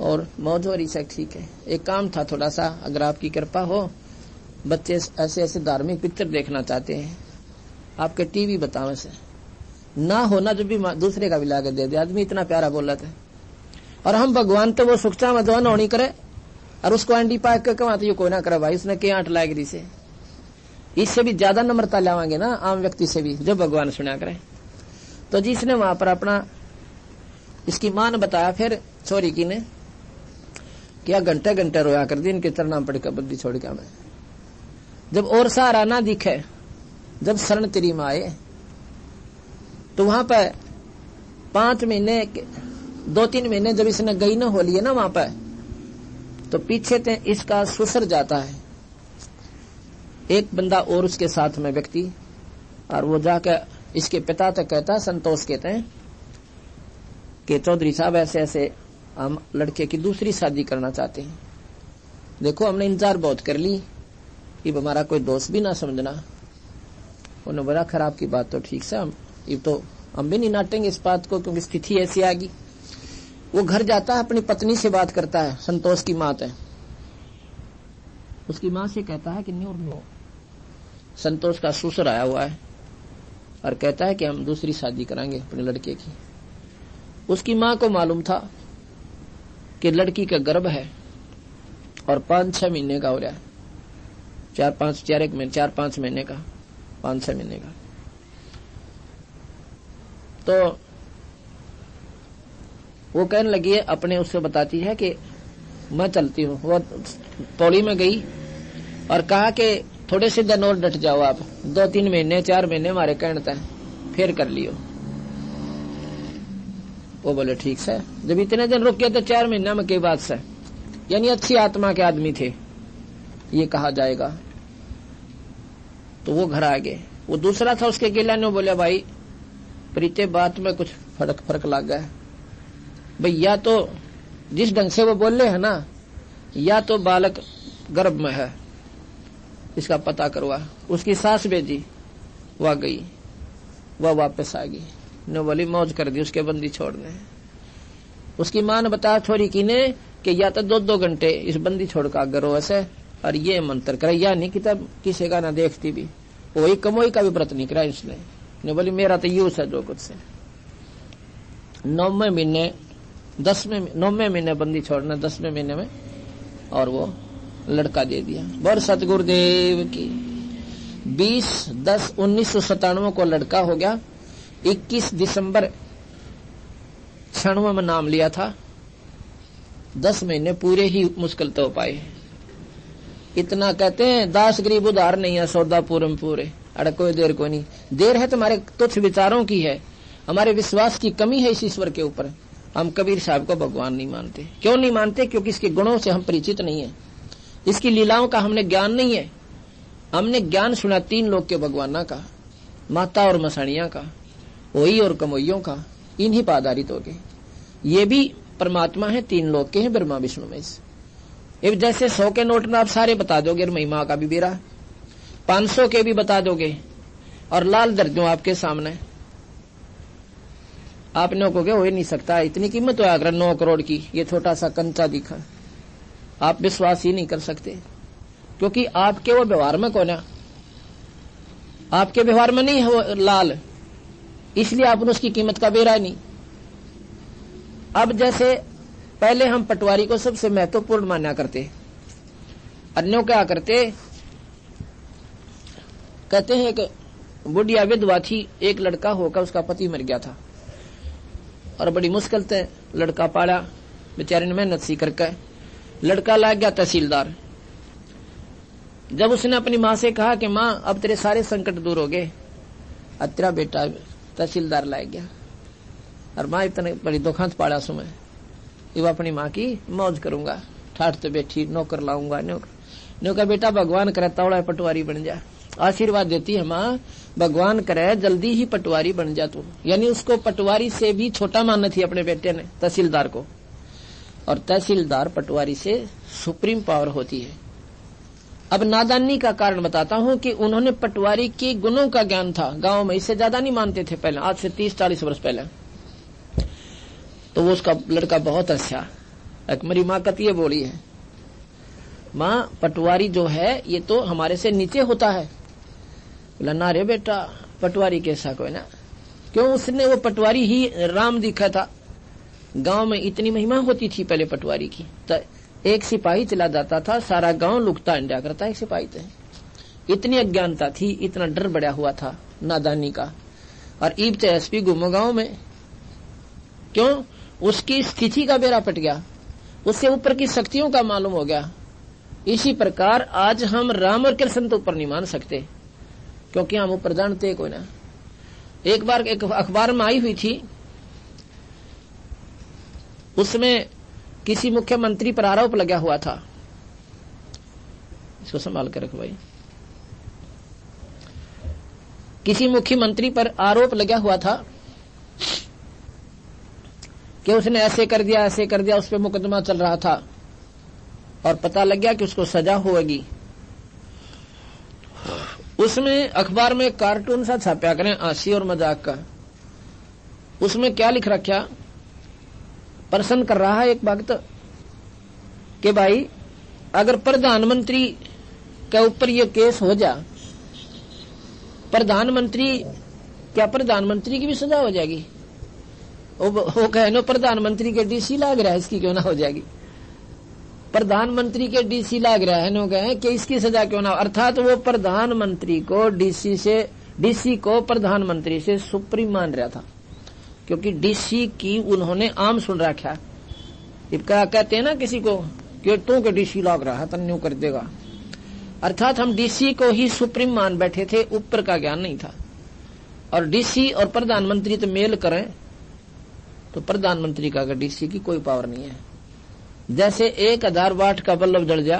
और मौज हो रही सब ठीक है। एक काम था थोड़ा सा, अगर आपकी कृपा हो, बच्चे ऐसे ऐसे धार्मिक पिक्चर देखना चाहते हैं, आपके टीवी बताओ से ना होना जो भी दूसरे का भी लाके दे दे। आदमी इतना प्यारा बोला था। और हम भगवान तो वो सुखचा मधवान होनी करे और उसको अंडी पाक के कमाते ये कोई ना करे भाई, उसने क्या आठ लाएगी से। इससे भी ज्यादा नम्रता लावांगे ना आम व्यक्ति से भी, जो भगवान सुना करे। तो जिसने वहां पर अपना इसकी मां ने बताया फिर छोरी की ने क्या घंटे घंटे रोया कर दी, इनके चरना पड़ कर बद्दी छोड़ के। मैं जब और सहारा ना दिखे, जब शरण तेरी माँ आए, तो वहां पर 5 महीने 2-3 महीने जब इसने गई न हो लिए ना वहां पर, तो पीछे ते इसका ससुर जाता है एक बंदा और उसके साथ में व्यक्ति, और वो जाकर इसके पिता तक कहता है, संतोष कहते हैं कि चौधरी साहब ऐसे ऐसे हम लड़के की दूसरी शादी करना चाहते हैं। देखो हमने इंतजार बहुत कर ली, अब हमारा कोई दोस्त भी ना समझना। उन्होंने बोला खराब की बात तो ठीक से, हम भी नहीं नाटेंगे इस बात को, क्योंकि स्थिति ऐसी आ गई। वो घर जाता है, अपनी पत्नी से बात करता है, संतोष की माँ है, उसकी माँ से कहता है कि नो, संतोष का ससुर आया हुआ है और कहता है कि हम दूसरी शादी कराएंगे अपने लड़के की। उसकी माँ को मालूम था कि लड़की का गर्भ है और 5-6 महीने का हो रहा है, 4-5 महीने का, 5-6 महीने का। तो वो कहने लगी है, अपने उससे बताती है कि मैं चलती हूँ। वो पौड़ी में गई और कहा कि थोड़े से दिन और डट जाओ आप, 2-3 महीने 4 महीने हमारे कहने तक फिर कर लियो। वो बोले ठीक है। जब इतने दिन रुक गए तो 4 महीना में की बात से, यानी अच्छी आत्मा के आदमी थे ये कहा जाएगा। तो वो घर आ गए। वो दूसरा था उसके गिला ने बोला भाई प्रीते बात में कुछ फर्क लग गया है भाई, या तो जिस ढंग से वो बोल रहे हैं ना, या तो बालक गर्भ में है, इसका पता करवा। उसकी सास भेजी, वह गई, वह वापस आ गई, ने बोली मौज कर दी, उसके बंदी छोड़ने। उसकी मां ने बताया छोरी की ने कि या तो 2-2 घंटे इस बंदी छोड़ का करो ऐसे, और ये मंत्र करे, या नहीं किताब किसी का ना देखती भी, वही कमोई का भी व्रत नहीं करा इसने। ने बोली मेरा तो यूज है जो कुछ से। 9वें महीने बंदी छोड़ना, 10वें महीने में, और वो लड़का दे दिया। बर सतगुरुदेव की 20-10-1997 को लड़का हो गया। 21 दिसंबर 96 में नाम लिया था। 10 महीने पूरे ही मुश्किल तो पाए। इतना कहते हैं दास गरीब उधार नहीं है, सौदा पूरम पूरे। अरे कोई देर को नहीं, देर है तुम्हारे तुच्छ विचारों की है, हमारे विश्वास की कमी है इस ईश्वर के ऊपर। हम कबीर साहब को भगवान नहीं मानते। क्यों नहीं मानते? क्योंकि इसके गुणों से हम परिचित नहीं है, इसकी लीलाओं का हमने ज्ञान नहीं है। हमने ज्ञान सुना 3 लोक के भगवाना का, माता और मसाणिया का, वही और कमोइयों का, इन्हीं पर आधारित हो गए। ये भी परमात्मा है, 3 लोक के हैं, ब्रह्मा विष्णु महेश। जैसे 100 के नोट में आप सारे बता दोगे, महिमा का भी बेरा, 500 के भी बता दोगे, और लाल दर दूं आपके सामने, आपने कहोगे हो ही नहीं सकता, इतनी कीमत है अगर 9 करोड़ की, ये छोटा सा कंचा दिखा। आप विश्वास ही नहीं कर सकते, क्योंकि आपके वो व्यवहार में कौन है, आपके व्यवहार में नहीं है वो लाल, इसलिए आपने उसकी कीमत का बेरा नहीं। अब जैसे पहले हम पटवारी को सबसे महत्वपूर्ण माना करते, अन्यों क्या करते, कहते हैं कि बुढ़िया विधवा थी, एक लड़का होकर उसका पति मर गया था, और बड़ी मुश्किल से लड़का पाला, बेचारे ने मेहनत सी करके लड़का लाग गया तहसीलदार। जब उसने अपनी माँ से कहा कि माँ अब तेरे सारे संकट दूर हो गए, अब तेरा बेटा तहसीलदार लाग गया, और माँ इतने बड़ी दुखांत पाड़ा सु मैं, वो अपनी माँ की मौज करूंगा, ठाठ तो बैठी, नौकर लाऊंगा, नौकर बेटा भगवान करे तौड़ा पटवारी बन जा। आशीर्वाद देती है माँ, भगवान करे जल्दी ही पटवारी बन जा तू। यानी उसको पटवारी से भी छोटा माना थी अपने बेटे ने, तहसीलदार को। और तहसीलदार पटवारी से सुप्रीम पावर होती है। अब नादानी का कारण बताता हूं कि उन्होंने पटवारी के गुणों का ज्ञान था, गांव में इससे ज्यादा नहीं मानते थे पहले, आज से 30-40 वर्ष पहले। तो वो उसका लड़का बहुत अच्छा, एक मेरी माँ कत ये बोली है, माँ पटवारी जो है ये तो हमारे से नीचे होता है। बोला ना रे बेटा, पटवारी कैसा कोई ना, क्यों उसने वो पटवारी ही राम दिखा था। गांव में इतनी महिमा होती थी पहले पटवारी की, तो एक सिपाही चला जाता था, सारा गांव लुकता इंडिया करता एक सिपाही थे। इतनी अज्ञानता थी, इतना डर बढ़ा हुआ था नादानी का। और ईब तो एसपी घूमो गांव में, क्यों? उसकी स्थिति का बेड़ा पट गया, उससे ऊपर की शक्तियों का मालूम हो गया। इसी प्रकार आज हम राम और कृष्ण तो ऊपर नहीं मान सकते, क्योंकि हम ऊपर जानते कोई ना। एक बार एक अखबार में आई हुई थी, उसमें किसी मुख्यमंत्री पर आरोप लगा हुआ था, इसको संभाल कर रखो भाई। किसी मुख्यमंत्री पर आरोप लगा हुआ था कि उसने ऐसे कर दिया, उस पर मुकदमा चल रहा था और पता लग गया कि उसको सजा होगी। उसमें अखबार में कार्टून सा छापा करें हंसी और मजाक का। उसमें क्या लिख रखा, प्रश्न कर रहा है एक भक्त कि भाई अगर प्रधानमंत्री के ऊपर ये केस हो जा, क्या प्रधानमंत्री की भी सजा हो जाएगी? वो कहे नो प्रधानमंत्री के डीसी लाग रहा है, इसकी क्यों ना हो जाएगी? प्रधानमंत्री के डीसी लाग रहा है, नो कहे कि इसकी सजा क्यों ना हो। अर्थात वो प्रधानमंत्री को डीसी को प्रधानमंत्री से सुप्रीम मान रहा था, क्योंकि डीसी की उन्होंने आम सुन रखा। क्या कहते हैं ना किसी को कि तू के डीसी लाग रहा है तन्यू कर देगा, अर्थात हम डीसी को ही सुप्रीम मान बैठे थे, ऊपर का ज्ञान नहीं था। और डीसी और प्रधानमंत्री तो मेल करें तो प्रधानमंत्री का डीसी की कोई पावर नहीं है। जैसे 1000 वाट का बल्ब जल जा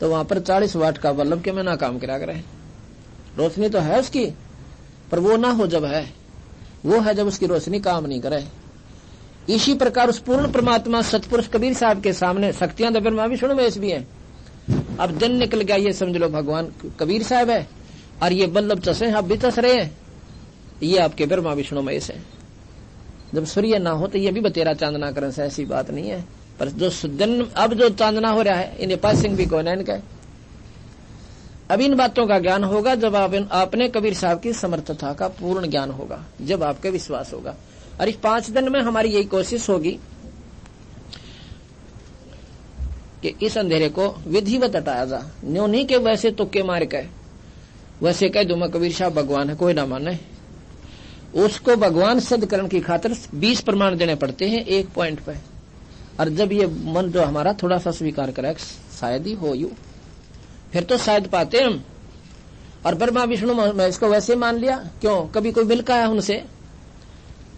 तो वहां पर 40 वाट का बल्ब के में ना काम करा करे, रोशनी तो है उसकी, पर वो ना हो जब है, वो है जब उसकी रोशनी काम नहीं करे। इसी प्रकार उस पूर्ण परमात्मा सतपुरुष कबीर साहब के सामने शक्तियां तो ब्रह्मा विष्णु महेश भी हैं। अब दिन निकल गया, ये समझ लो भगवान कबीर साहब है, और ये बल्लभ चसे आप भी चस रहे हैं, ये आपके ब्रह्मा विष्णु महेश है। जब सूर्य ना हो तो ये भी बतेरा चांदना करने से ऐसी बात नहीं है, पर जो दिन अब जो चांदना हो रहा है इन्हें पास सिंह भी कौन है इनका। अब इन बातों का ज्ञान होगा जब आपने कबीर साहब की समर्थता का पूर्ण ज्ञान होगा, जब आपके विश्वास होगा। और इस 5 दिन में हमारी यही कोशिश होगी कि इस अंधेरे को विधिवत हटाया जा, न्यों नहीं के वैसे तुक्के मार के वैसे कह दो मैं कबीर साहब भगवान है, कोई ना माने। उसको भगवान सिद्ध करने की खातिर 20 प्रमाण देने पड़ते हैं एक पॉइंट पे। और जब ये मन जो हमारा थोड़ा सा स्वीकार करे शायद ही हो यू, फिर तो शायद पाते हम। और ब्रह्मा विष्णु महेश को वैसे मान लिया, क्यों? कभी कोई मिलका है उनसे,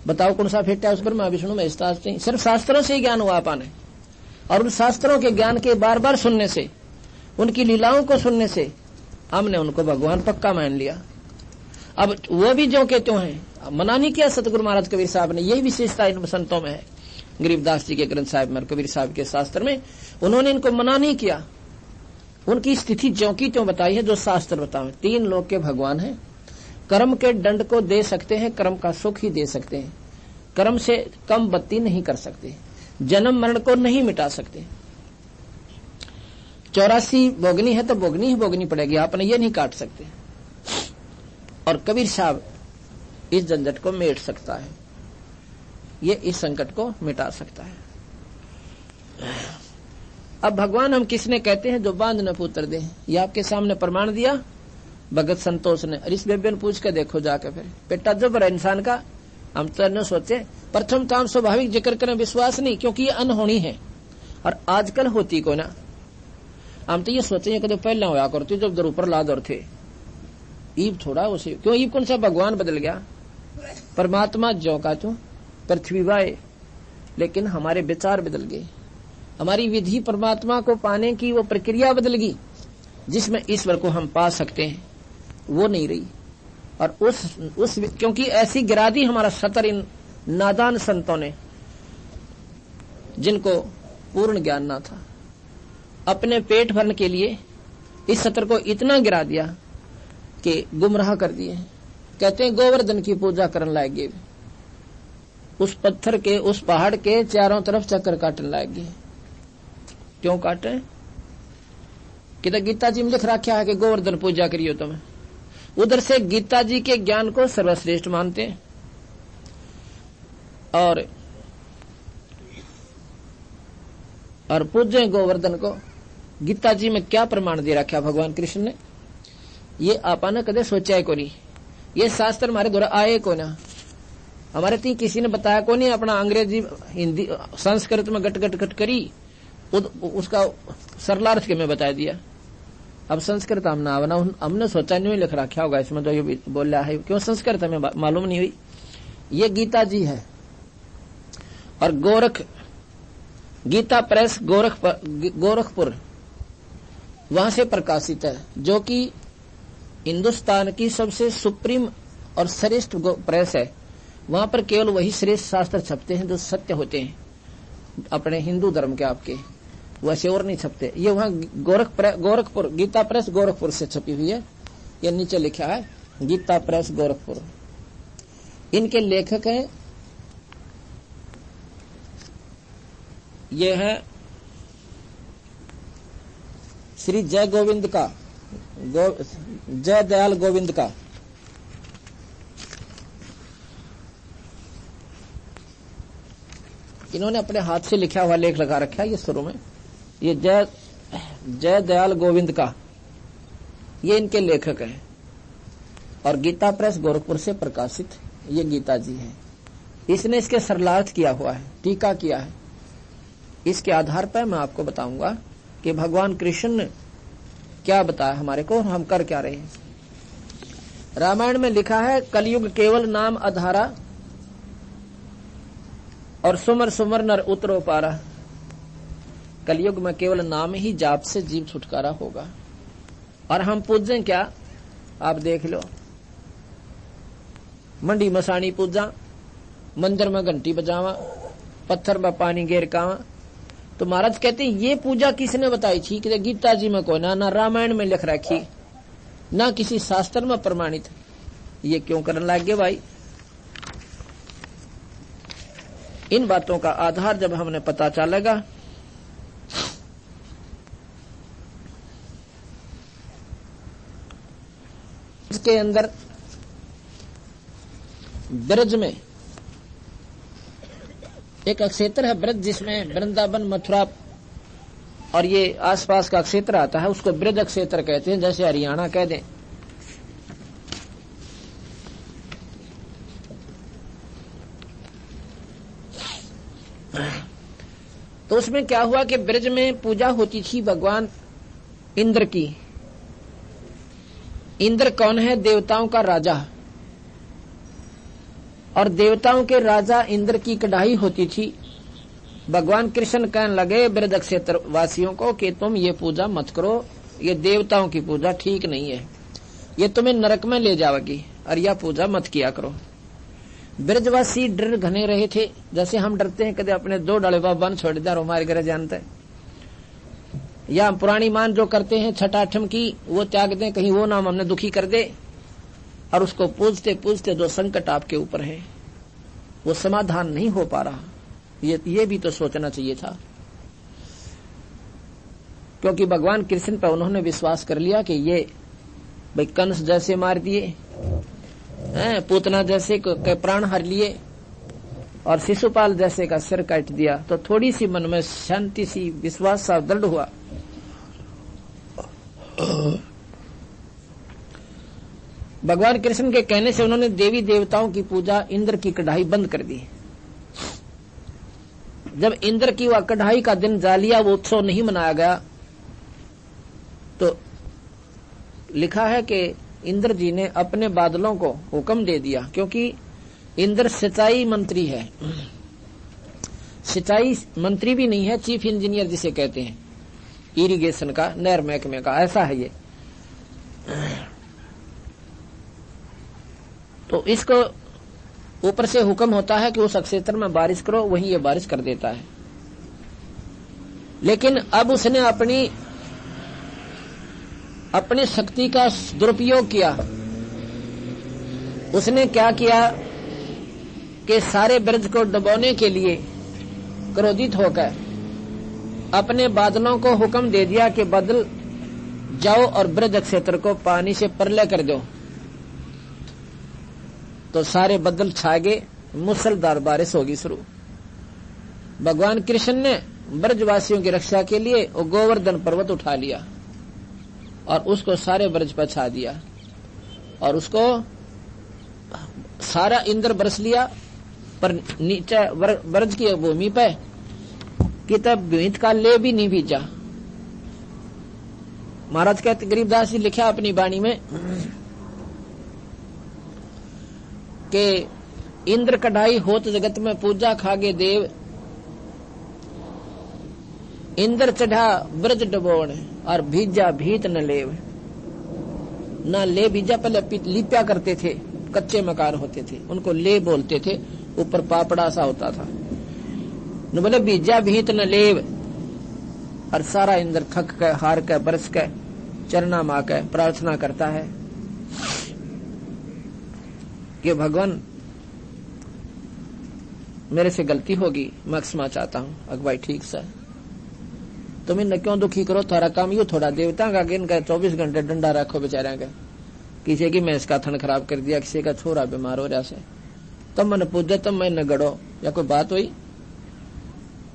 बताओ कौन सा फिट है उस ब्रह्मा विष्णु महेश? सिर्फ शास्त्रों से ही ज्ञान हुआ पाने, और उन शास्त्रों के ज्ञान के बार बार सुनने से, उनकी लीलाओं को सुनने से हमने उनको भगवान पक्का मान लिया। अब वो भी जो कहते हैं, मना नहीं किया सतगुरु महाराज कबीर साहब ने, यही विशेषता इन संतों में है। गरीबदास जी के ग्रंथ साहिब में, कबीर साहब के शास्त्र में उन्होंने इनको मना नहीं किया, उनकी स्थिति ज्यों की त्यों बताई है जो शास्त्र बताओ। 3 लोक के भगवान हैं, कर्म के दंड को दे सकते हैं, कर्म का सुख ही दे सकते हैं, कर्म से कम बत्ती नहीं कर सकते, जन्म मरण को नहीं मिटा सकते। 84 भोगनी है तो भोगनी ही भोगनी पड़ेगी, आपने ये नहीं काट सकते। और कबीर साहब इस झंझट को मेट सकता है, ये इस संकट को मिटा सकता है। अब भगवान हम किसने कहते हैं? जो बांध न पुत्र दे। ये आपके सामने प्रमाण दिया भगत संतोष ने। और इस बेबे ने पूछ के देखो जाके, फिर पेटा जबर है इंसान का। हम तो न सोचे, प्रथम तो हम स्वाभाविक जिक्र करें विश्वास नहीं, क्योंकि ये अनहोनी है और आजकल होती को ना। हम तो ये सोचे कदम पहले होया करती जब दर ऊपर लादर थे, ईब थोड़ा उसे क्यों? ईब कौन सा भगवान बदल गया? परमात्मा जो का तू पृथ्वी वाए, लेकिन हमारे विचार बदल गए, हमारी विधि परमात्मा को पाने की वो प्रक्रिया बदल गई, जिसमें ईश्वर को हम पा सकते हैं वो नहीं रही। और उस क्योंकि ऐसी गिरा दी हमारा सतर इन नादान संतों ने, जिनको पूर्ण ज्ञान ना था। अपने पेट भरने के लिए इस सत्र को इतना गिरा दिया कि गुमराह कर दिए। कहते हैं गोवर्धन की पूजा करने लग गए, उस पत्थर के उस पहाड़ के चारों तरफ चक्कर काटने लग गए। क्यों काटे? कि तो गीता जी में लिख रखा है कि गोवर्धन पूजा करियो तुम। उधर से गीता जी के ज्ञान को सर्वश्रेष्ठ मानते हैं और पूजे गोवर्धन को। गीता जी में क्या प्रमाण दे रखा भगवान कृष्ण ने, ये आपा ने कदे सोचा है को नहीं। ये शास्त्र हमारे द्वारा आए को ना, हमारे तीन किसी ने बताया को नहीं। अपना अंग्रेजी हिंदी संस्कृत में गट गट गट करी, उसका सरलार्थ के में बता दिया। अब संस्कृत हमने सोचा नहीं लिख रखा होगा इसमें, तो ये बोल रहा है क्यों संस्कृत हमें मालूम नहीं हुई। ये गीता जी है और गीता प्रेस गोरखपुर वहां से प्रकाशित है, जो कि हिंदुस्तान की सबसे सुप्रीम और श्रेष्ठ प्रेस है। वहां पर केवल वही श्रेष्ठ शास्त्र छपते हैं जो सत्य होते हैं अपने हिंदू धर्म के, आपके वैसे और नहीं छपते। ये वहां गोरखपुर गीता प्रेस गोरखपुर से छपी हुई है। ये नीचे लिखा है गीता प्रेस गोरखपुर। इनके लेखक हैं, ये है श्री जय दयाल गोविंद का। इन्होंने अपने हाथ से लिखा हुआ लेख लगा रखा है ये शुरू में। ये जय दयाल गोविंद का, ये इनके लेखक हैं और गीता प्रेस गोरखपुर से प्रकाशित ये गीता जी है। इसने इसके सरलार्थ किया हुआ है, टीका किया है। इसके आधार पर मैं आपको बताऊंगा कि भगवान कृष्ण ने क्या बताया हमारे को और हम कर क्या रहे हैं। रामायण में लिखा है कलयुग केवल नाम आधारा और सुमर सुमर नर उतरो पारा। कलयुग में केवल नाम ही जाप से जीव छुटकारा होगा। और हम पूजें क्या, आप देख लो। मंडी मसाणी पूजा, मंदिर में घंटी बजावा, पत्थर में पानी गेर कावा। तो महाराज कहते हैं ये पूजा किसने बताई थी? कि गीता जी में कोई ना रामायण में लिख रखी, ना किसी शास्त्र में प्रमाणित। ये क्यों करने लग गए भाई? इन बातों का आधार जब हमने पता चलेगा इसके अंदर ब्रज में एक क्षेत्र है ब्रज, जिसमें वृंदावन मथुरा और ये आसपास का क्षेत्र आता है, उसको ब्रज क्षेत्र कहते हैं, जैसे हरियाणा कह दें। तो उसमें क्या हुआ कि ब्रज में पूजा होती थी भगवान इंद्र की। इंद्र कौन है? देवताओं का राजा। और देवताओं के राजा इंद्र की कढ़ाई होती थी। भगवान कृष्ण कहने लगे ब्रज क्षेत्र वासियों को कि तुम ये पूजा मत करो, ये देवताओं की पूजा ठीक नहीं है, ये तुम्हें नरक में ले जाएगी, और यह पूजा मत किया करो। ब्रजवासी डर घने रहे थे, जैसे हम डरते हैं कदे अपने दो डाले बाबा छोड़ दिया हमारे घर जानते हैं, या पुरानी मान जो करते हैं छठा अठम की वो त्याग दें, कहीं वो नाम हमने दुखी कर दे। और उसको पूजते पूजते जो संकट आपके ऊपर है वो समाधान नहीं हो पा रहा। ये भी तो सोचना चाहिए था, क्योंकि भगवान कृष्ण पर उन्होंने विश्वास कर लिया कि ये भाई कंस जैसे मार दिए, पूतना जैसे के प्राण हर लिए और शिशुपाल जैसे का सिर काट दिया, तो थोड़ी सी मन में शांति सी विश्वास सा दृढ़ हुआ। भगवान कृष्ण के कहने से उन्होंने देवी देवताओं की पूजा, इंद्र की कढ़ाई बंद कर दी। जब इंद्र की वह कढ़ाई का दिन जा लिया, वो उत्सव नहीं मनाया गया, तो लिखा है कि इंद्र जी ने अपने बादलों को हुक्म दे दिया, क्योंकि इंद्र सिंचाई मंत्री है, सिंचाई मंत्री भी नहीं है, चीफ इंजीनियर जिसे कहते हैं, इरिगेशन का, नहर महकमे का, ऐसा है ये। तो इसको ऊपर से हुक्म होता है कि उस क्षेत्र में बारिश करो, वहीं ये बारिश कर देता है। लेकिन अब उसने अपनी शक्ति का दुरुपयोग किया। उसने क्या किया कि सारे ब्रज को डुबोने के लिए क्रोधित होकर अपने बादलों को हुक्म दे दिया कि बादल जाओ और ब्रज क्षेत्र को पानी से प्रलय कर दो। तो सारे बादल छा गए, मूसलधार बारिश होगी शुरू। भगवान कृष्ण ने ब्रजवासियों की रक्षा के लिए वो गोवर्धन पर्वत उठा लिया और उसको सारे ब्रज पर छा दिया और उसको सारा इंद्र बरस लिया। पर नीचे ब्रज की भूमि पे कि तब भीत का ले भी नहीं भीजा। महाराज कहते, गरीबदास जी लिखा अपनी वाणी में कि इंद्र कढ़ाई होत जगत में पूजा खागे देव, इंद्र चढ़ा ब्रज डबोण और भीजा भीत न लेव। न ले भीजा, पहले लिप्या करते थे, कच्चे मकान होते थे, उनको ले बोलते थे, ऊपर पापड़ा सा होता था। न बोले भीजा भीत न लेव। और सारा इंद्र थक के हार के बरस के चरना मा के प्रार्थना करता है कि भगवान मेरे से गलती होगी, मैं क्षमा चाहता हूँ। अगवाई ठीक सा, तुम इन्हें क्यों दुखी करो, थारा काम यू थोड़ा देवता का गिन का 24 घंटे डंडा रखो बेचारा का। किसी की मैंस का थन खराब कर दिया, किसी का छोरा बीमार हो रहा से, तब मैंने पूछे तब मैं न गड़ो, या कोई बात हुई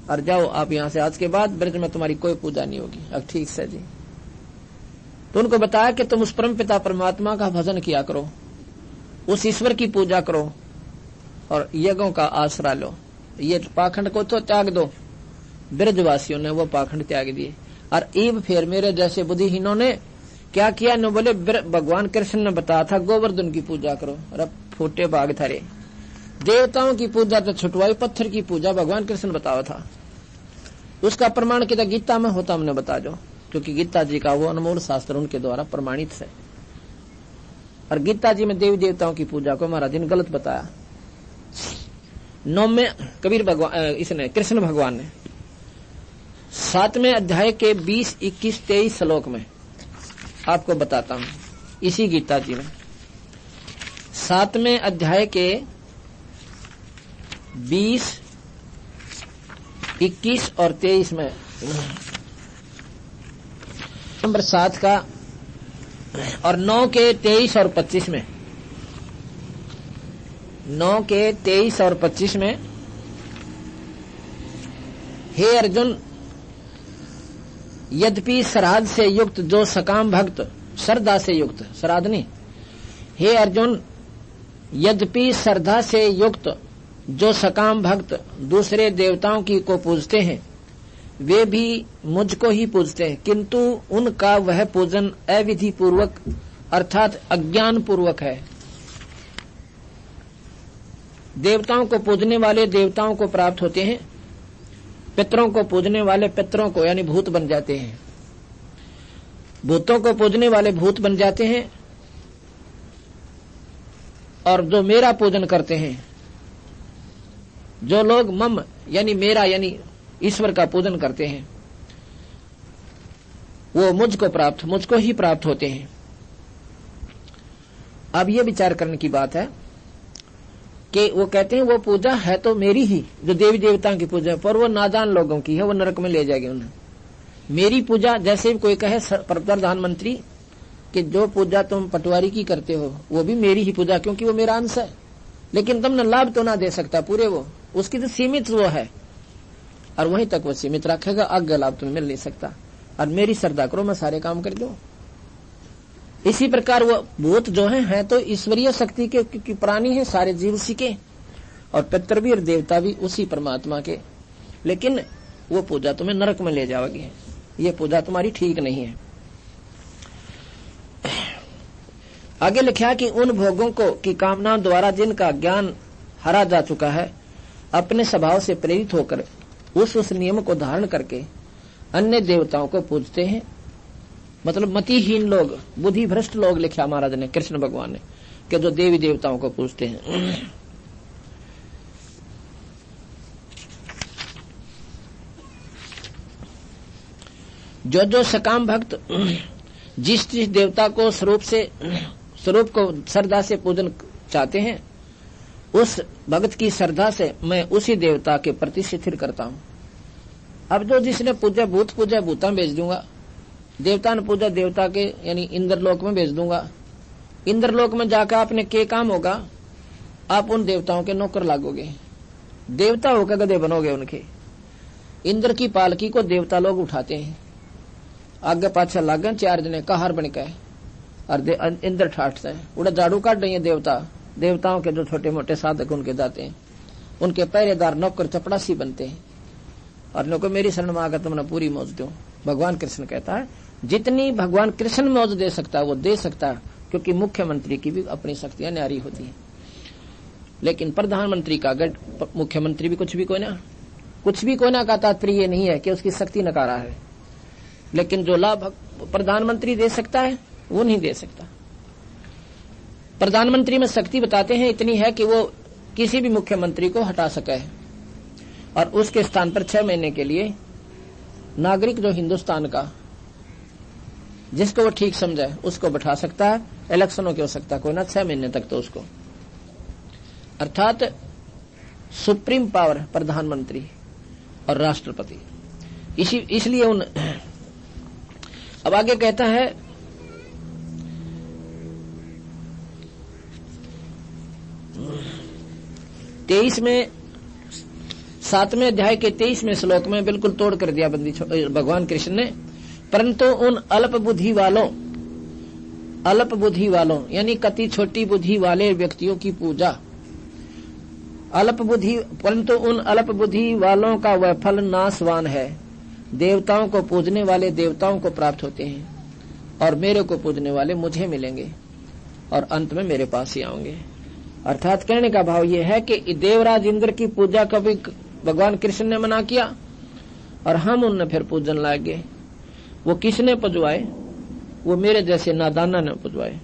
और जाओ आप यहाँ से, आज के बाद ब्रज में तुम्हारी कोई पूजा नहीं होगी। अब ठीक से जी। तो उनको बताया कि तुम उस परम पिता परमात्मा का भजन किया करो, उस ईश्वर की पूजा करो और यज्ञों का आसरा लो, ये पाखंड को तो त्याग दो। ब्रजवासियों ने वो पाखंड त्याग दिए और ईब फिर मेरे जैसे बुद्धिहीनों ने क्या किया, न बोले भगवान कृष्ण ने बताया था गोवर्धन की पूजा करो, और फूटे भाग थारे। देवताओं की पूजा तो छुटवाई, पत्थर की पूजा भगवान कृष्ण बताया था। उसका प्रमाण कितना गीता में होता हमने बता दो, क्योंकि गीता जी का वो अनमोल शास्त्र उनके द्वारा प्रमाणित है। और गीता जी में देवी देवताओं की पूजा को महाराज ने गलत बताया। 9 में कबीर भगवान, इसने कृष्ण भगवान ने 7वें अध्याय के 20, 21, 23 श्लोक में आपको बताता हूं, इसी गीता जी में 7वें अध्याय के 20, 21 और 23 में, नंबर 7 का और 9 के 23 और 25 में, 9 के 23 और 25 में, हे अर्जुन, यद्यपि श्राद्ध से युक्त जो सकाम भक्त, श्रद्धा से युक्त, श्राद्ध नहीं, हे अर्जुन, यद्यपि श्रद्धा से युक्त जो सकाम भक्त दूसरे देवताओं की को पूजते हैं, वे भी मुझको ही पूजते हैं, किंतु उनका वह पूजन अविधि पूर्वक अर्थात अज्ञान पूर्वक है। देवताओं को पूजने वाले देवताओं को प्राप्त होते हैं, पितरों को पूजने वाले पितरों को यानी भूत बन जाते हैं, भूतों को पूजने वाले भूत बन जाते हैं, और जो मेरा पूजन करते हैं, जो लोग मम यानी मेरा यानी ईश्वर का पूजन करते हैं, वो मुझको ही प्राप्त होते हैं। अब ये विचार करने की बात है कि वो कहते हैं वो पूजा है तो मेरी ही, जो देवी देवताओं की पूजा है, पर वो नादान लोगों की है, वो नरक में ले जाएगी उन्हें। मेरी पूजा, जैसे कोई कहे प्रधानमंत्री कि जो पूजा तुम पटवारी की करते हो वो भी मेरी ही पूजा, क्योंकि वो मेरा अंश है, लेकिन तुमने लाभ तो ना दे सकता पूरे, वो उसकी तो सीमित वो है और वहीं तक वो सीमित रखेगा, आगे लाभ तुम्हें मिल नहीं सकता। और मेरी श्रद्धा करो, मैं सारे काम कर दूं। इसी प्रकार वो भूत जो है तो ईश्वरीय शक्ति के प्राणी है, सारे जीव उसी के, और पितर भी और देवता भी उसी परमात्मा के, लेकिन वो पूजा तुम्हें नरक में ले जाओगी, ये पूजा तुम्हारी ठीक नहीं है। आगे लिखा कि उन भोगों को की कामनाओं द्वारा जिनका ज्ञान हरा जा चुका है, अपने स्वभाव से प्रेरित होकर उस नियम को धारण करके अन्य देवताओं को पूजते हैं। मतलब मतिहीन लोग, बुद्धि भ्रष्ट लोग, लिखा महाराज ने, कृष्ण भगवान ने, कि जो देवी देवताओं को पूजते हैं। जो जो सकाम भक्त जिस जिस देवता को स्वरूप को श्रद्धा से पूजन चाहते हैं, उस भक्त की श्रद्धा से मैं उसी देवता के प्रति शिथिल करता हूं। अब जो जिसने पूजा भूता भेज दूंगा, देवता ने पूजा देवता के यानी इंद्रलोक में भेज दूंगा। इंद्रलोक में जाकर आपने के काम होगा, आप उन देवताओं के नौकर लागोगे, देवता होकर गधे बनोगे उनके। इंद्र की पालकी को देवता लोग उठाते हैं, आगे पाछा लागन 4 जने कहार बन के, और इंद्र ठाटते हैं, उड़ा झाड़ू काट रही है देवताओं के जो छोटे मोटे साधक उनके जाते हैं, उनके पहरेदार नौकर चपड़ासी बनते हैं, और लोगों मेरी शरण में आकर तुमने पूरी मौज दो। भगवान कृष्ण कहता है जितनी भगवान कृष्ण मौज दे सकता है वो दे सकता है, क्योंकि मुख्यमंत्री की भी अपनी शक्तियां न्यारी होती है। लेकिन प्रधानमंत्री का गढ़, मुख्यमंत्री भी कुछ भी कोई ना का तात्पर्य ये नहीं है कि उसकी शक्ति नकारा है, लेकिन जो लाभ प्रधानमंत्री दे सकता है वो नहीं दे सकता। प्रधानमंत्री में शक्ति बताते हैं इतनी है कि वो किसी भी मुख्यमंत्री को हटा सके, और उसके स्थान पर 6 महीने के लिए नागरिक जो हिंदुस्तान का जिसको वो ठीक समझे उसको बैठा सकता है। इलेक्शनों की हो सकता कोई ना, 6 महीने तक तो उसको, अर्थात सुप्रीम पावर प्रधानमंत्री और राष्ट्रपति। इसलिए उन अब आगे कहता है तेईस में 7वें अध्याय के 23वें श्लोक में बिल्कुल तोड़ कर दिया बंदी भगवान कृष्ण ने। परंतु उन अल्प बुद्धि वालों यानी कति छोटी बुद्धि वाले व्यक्तियों की पूजा, परंतु उन अल्प बुद्धि वालों का वह फल नाशवान है। देवताओं को पूजने वाले देवताओं को प्राप्त होते हैं, और मेरे को पूजने वाले मुझे मिलेंगे, और अंत में मेरे पास ही आएंगे। अर्थात कहने का भाव यह है कि देवराज इंद्र की पूजा कभी भगवान कृष्ण ने मना किया, और हम उनने फिर पूजन लागे। वो किसने पुजवाए? वो मेरे जैसे नादाना ने पुजवाए,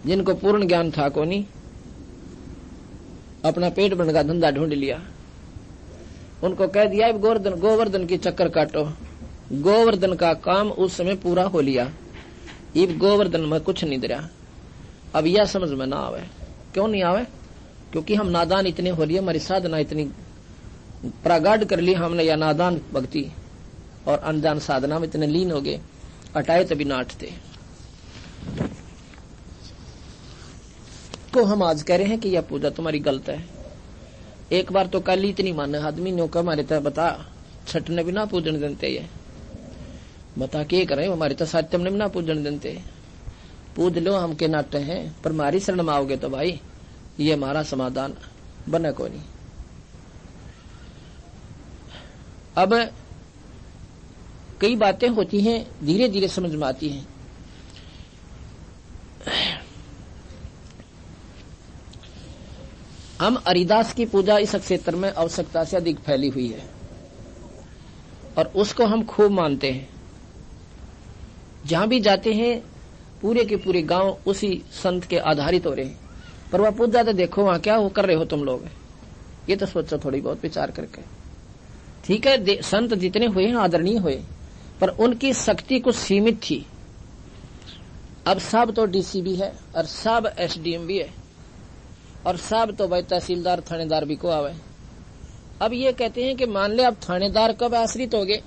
जिनको पूर्ण ज्ञान था को नहीं, अपना पेट भरने का धंधा ढूंढ लिया। उनको कह दिया गोवर्धन की चक्कर काटो। गोवर्धन का काम उस समय पूरा हो लिया, इब गोवर्धन में कुछ नहीं दरिया। अब यह समझ में ना आवे। क्यों नहीं आवे? क्योंकि हम नादान इतने हो लिए, हमारी साधना इतनी प्रगाढ़ कर ली हमने, या नादान भक्ति और अनजान साधना में इतने लीन हो गए, हटाए तभी नाटते। को हम आज कह रहे हैं कि यह पूजा तुम्हारी गलत है। एक बार तो कल इतनी माने आदमी ने कहा हमारे तो बता छठने भी ना पूजन देते, ये बता के करें हमारे तो सात्यम ने भी ना पूजन देते। पूज लो हम के नाटे हैं, पर हमारी शरण में आओगे तो भाई ये हमारा समाधान बने को नहीं। अब कई बातें होती हैं धीरे धीरे समझ में आती हैं। हम हरिदास की पूजा इस क्षेत्र में आवश्यकता से अधिक फैली हुई है, और उसको हम खूब मानते हैं। जहां भी जाते हैं पूरे के पूरे गांव उसी संत के आधारित हो रहे हैं, पर वह पूजा तो देखो वहां क्या वो कर रहे हो तुम लोग, ये तो सोचो थोड़ी बहुत विचार करके। ठीक है, संत जितने हुए हैं आदरणीय हुए, पर उनकी शक्ति कुछ सीमित थी। अब सब तो डीसी भी है, और सब एसडीएम भी है, और सब तो भाई तहसीलदार थानेदार भी को आवे। अब ये कहते हैं कि मान ले अब थानेदार कब आश्रित हो गए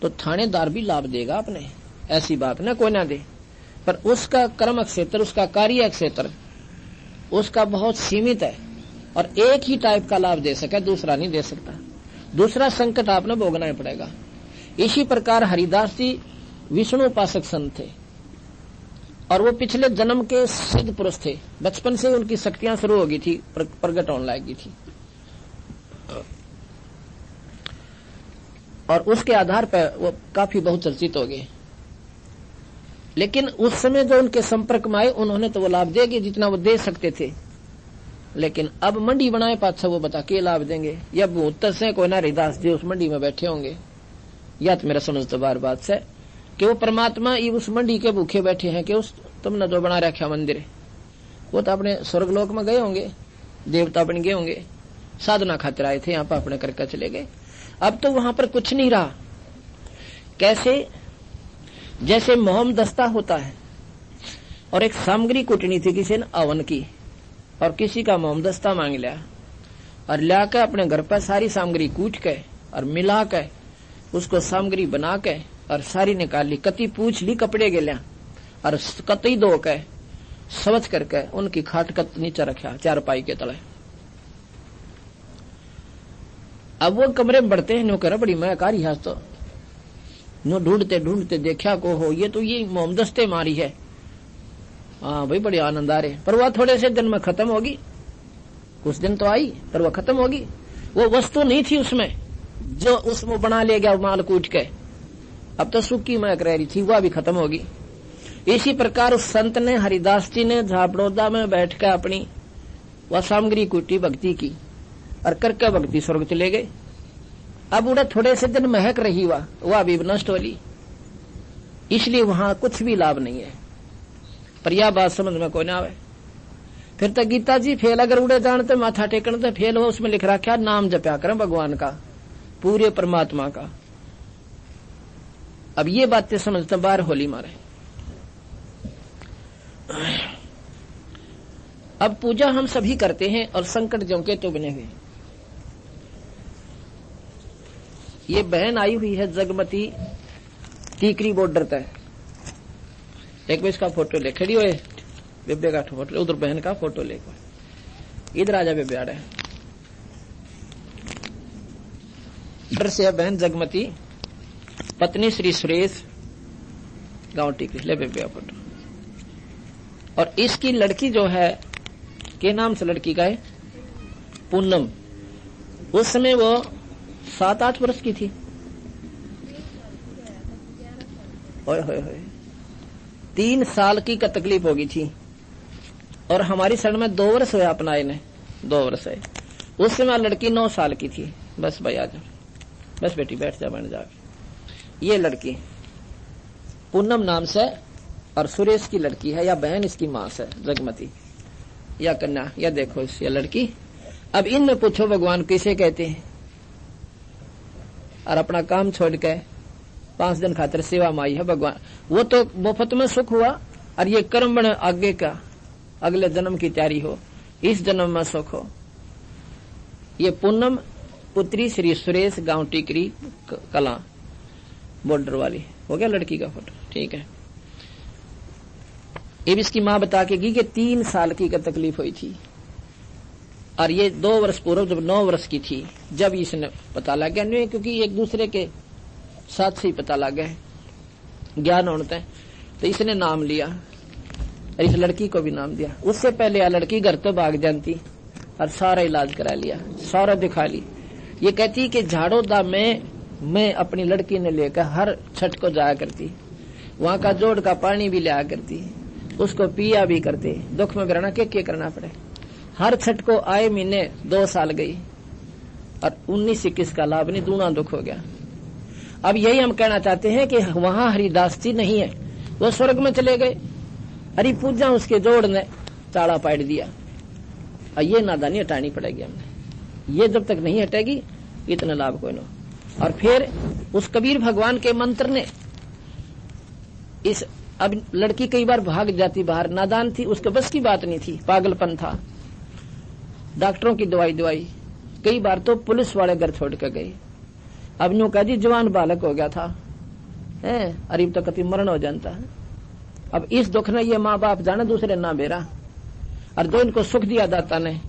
तो थानेदार भी लाभ देगा अपने, ऐसी बात ना कोई ना दे, पर उसका कर्म क्षेत्र, उसका कार्य क्षेत्र उसका बहुत सीमित है, और एक ही टाइप का लाभ दे सके, दूसरा नहीं दे सकता। दूसरा संकट आपने भोगना ही पड़ेगा। इसी प्रकार हरिदास जी विष्णु उपासक संत थे, और वो पिछले जन्म के सिद्ध पुरुष थे। बचपन से उनकी शक्तियां शुरू हो गई थी, प्रकट होने लगी थी, और उसके आधार पर वो काफी बहुचर्चित हो गए। लेकिन उस समय जो उनके संपर्क में आए उन्होंने तो वो लाभ देंगे जितना वो दे सकते थे, लेकिन अब मंडी बनाए पाछा वो बता के लाभ देंगे, या भूत से कोई ना हरिदास जी उस मंडी में बैठे होंगे, या तो मेरा समझ तो बार बात से कि वो परमात्मा ये उस मंडी के भूखे बैठे हैं कि उस तुमने जो बना रखा मंदिर, वो तो अपने स्वर्गलोक में गए होंगे, देवता बन गए होंगे, साधना खातिर आए थे यहाँ पर अपने करके चले गए। अब तो वहां पर कुछ नहीं रहा। कैसे? जैसे मोहम दस्ता होता है और एक सामग्री कुटनी थी किसी ने अवन की, और किसी का मोहम दस्ता मांग लिया और लाकर अपने घर पर सारी सामग्री कूट के और मिला के उसको सामग्री बना के और सारी निकाल ली, कति पूछ ली कपड़े के लिया और कतई धो के सवच करके उनकी खाट कत नीचे रखा चारपाई के तले। अब वो कमरे में बढ़ते हैं, नो कर बड़ी मैं कारी हाथ तो नो ढूंढते ढूंढते देखा को हो ये तो ये मोमदस्ते मारी है। हाँ भाई बड़े आनंद आ रहे, पर वह थोड़े से दिन में खत्म होगी। कुछ दिन तो आई पर वह खत्म होगी। वो वस्तु नहीं थी उसमें जो उसमें बना ले गया माल कूट के, अब तो सुखी महक रह रही थी, वह भी खत्म होगी। इसी प्रकार उस संत ने, हरिदास जी ने झापड़ौदा में बैठकर अपनी वह सामग्री कूटी भक्ति की और करके भक्ति स्वर्ग चले गए। अब उड़े थोड़े से दिन महक रही वह भी नष्ट होली, इसलिए वहां कुछ भी लाभ नहीं है। पर यह बात समझ में कोई ना आवे। फिर तो गीता जी फेल अगर उड़े जानते माथा टेकन तो फेल हो, उसमें लिख रखा नाम जप्या करें भगवान का, पूरे परमात्मा का। अब ये बातें समझते बाहर होली मारे। अब पूजा हम सभी करते हैं और संकट जो के तो बने हुए। ये बहन आई हुई है जगमती टीकरी बॉर्डर तक, एक बार इसका फोटो ले खड़ी हुए बेबे का फोटो, उधर बहन का फोटो ले इधर आजा बेबे आ रहे इधर से बहन जगमती पत्नी श्री सुरेश गांव टीकरी, ले बेबे का फोटो। और इसकी लड़की जो है के नाम से लड़की का है पूनम, उस समय वो 7-8 वर्ष की थी। ओए होए होए 3 साल की का तकलीफ होगी थी और हमारी सड़ में 2 वर्ष हुआ अपनाए ने, 2 वर्ष है। उस समय लड़की 9 साल की थी। बस भाई आ जा, बस बेटी बैठ जा, बन जा। ये लड़की पूनम नाम से और सुरेश की लड़की है, या बहन इसकी मां से जगमती या कन्या, या देखो इस ये लड़की। अब इनमें पूछो भगवान किसे कहते हैं? और अपना काम छोड़ के 5 दिन खातिर सेवा माई है भगवान। वो तो मुफ्त में सुख हुआ और ये कर्म बने आगे का, अगले जन्म की तैयारी हो, इस जन्म में सुख हो। ये पूनम पुत्री श्री सुरेश गांव टीकरी कला बॉर्डर वाली हो गया लड़की का फोटो, ठीक है। ये भी इसकी मां बता के गई कि 3 साल की का तकलीफ हुई थी और ये 2 वर्ष पूर्व जब 9 वर्ष की थी जब इसने पता लग गया, नहीं क्योंकि एक दूसरे के साथ से ही पता लग गया ज्ञान होता है, तो इसने नाम लिया और इस लड़की को भी नाम दिया। उससे पहले यह लड़की घर तो भाग जानती और सारा इलाज करा लिया, सारा दिखा ली। ये कहती कि झाड़ोदा में मैं अपनी लड़की ने लेकर हर छठ को जाया करती, वहां का जोड़ का पानी भी लिया करती, उसको पिया भी करते, दुख में रहना के करना पड़े। हर छठ को आए महीने 2 साल गई और 19-21 का लाभ नहीं, दूना दुख हो गया। अब यही हम कहना चाहते हैं कि वहां हरिदास जी नहीं है, वो स्वर्ग में चले गए। हरि पूजा उसके जोड़ ने चाड़ा पाट दिया और ये नादानी हटानी पड़ेगी हमने, ये जब तक नहीं हटेगी इतना लाभ कोई ना। और फिर उस कबीर भगवान के मंत्र ने इस, अब लड़की कई बार भाग जाती बाहर, नादान थी, उसके बस की बात नहीं थी, पागलपन था, डॉक्टरों की दवाई कई बार तो पुलिस वाले घर छोड़ कर गए। अब यूं कह दी जवान बालक हो गया था, अरीब तो कति मरण हो जाता है। अब इस दुख ने ये माँ बाप जाने दूसरे ना बेरा, और जो इनको सुख दिया दाता ने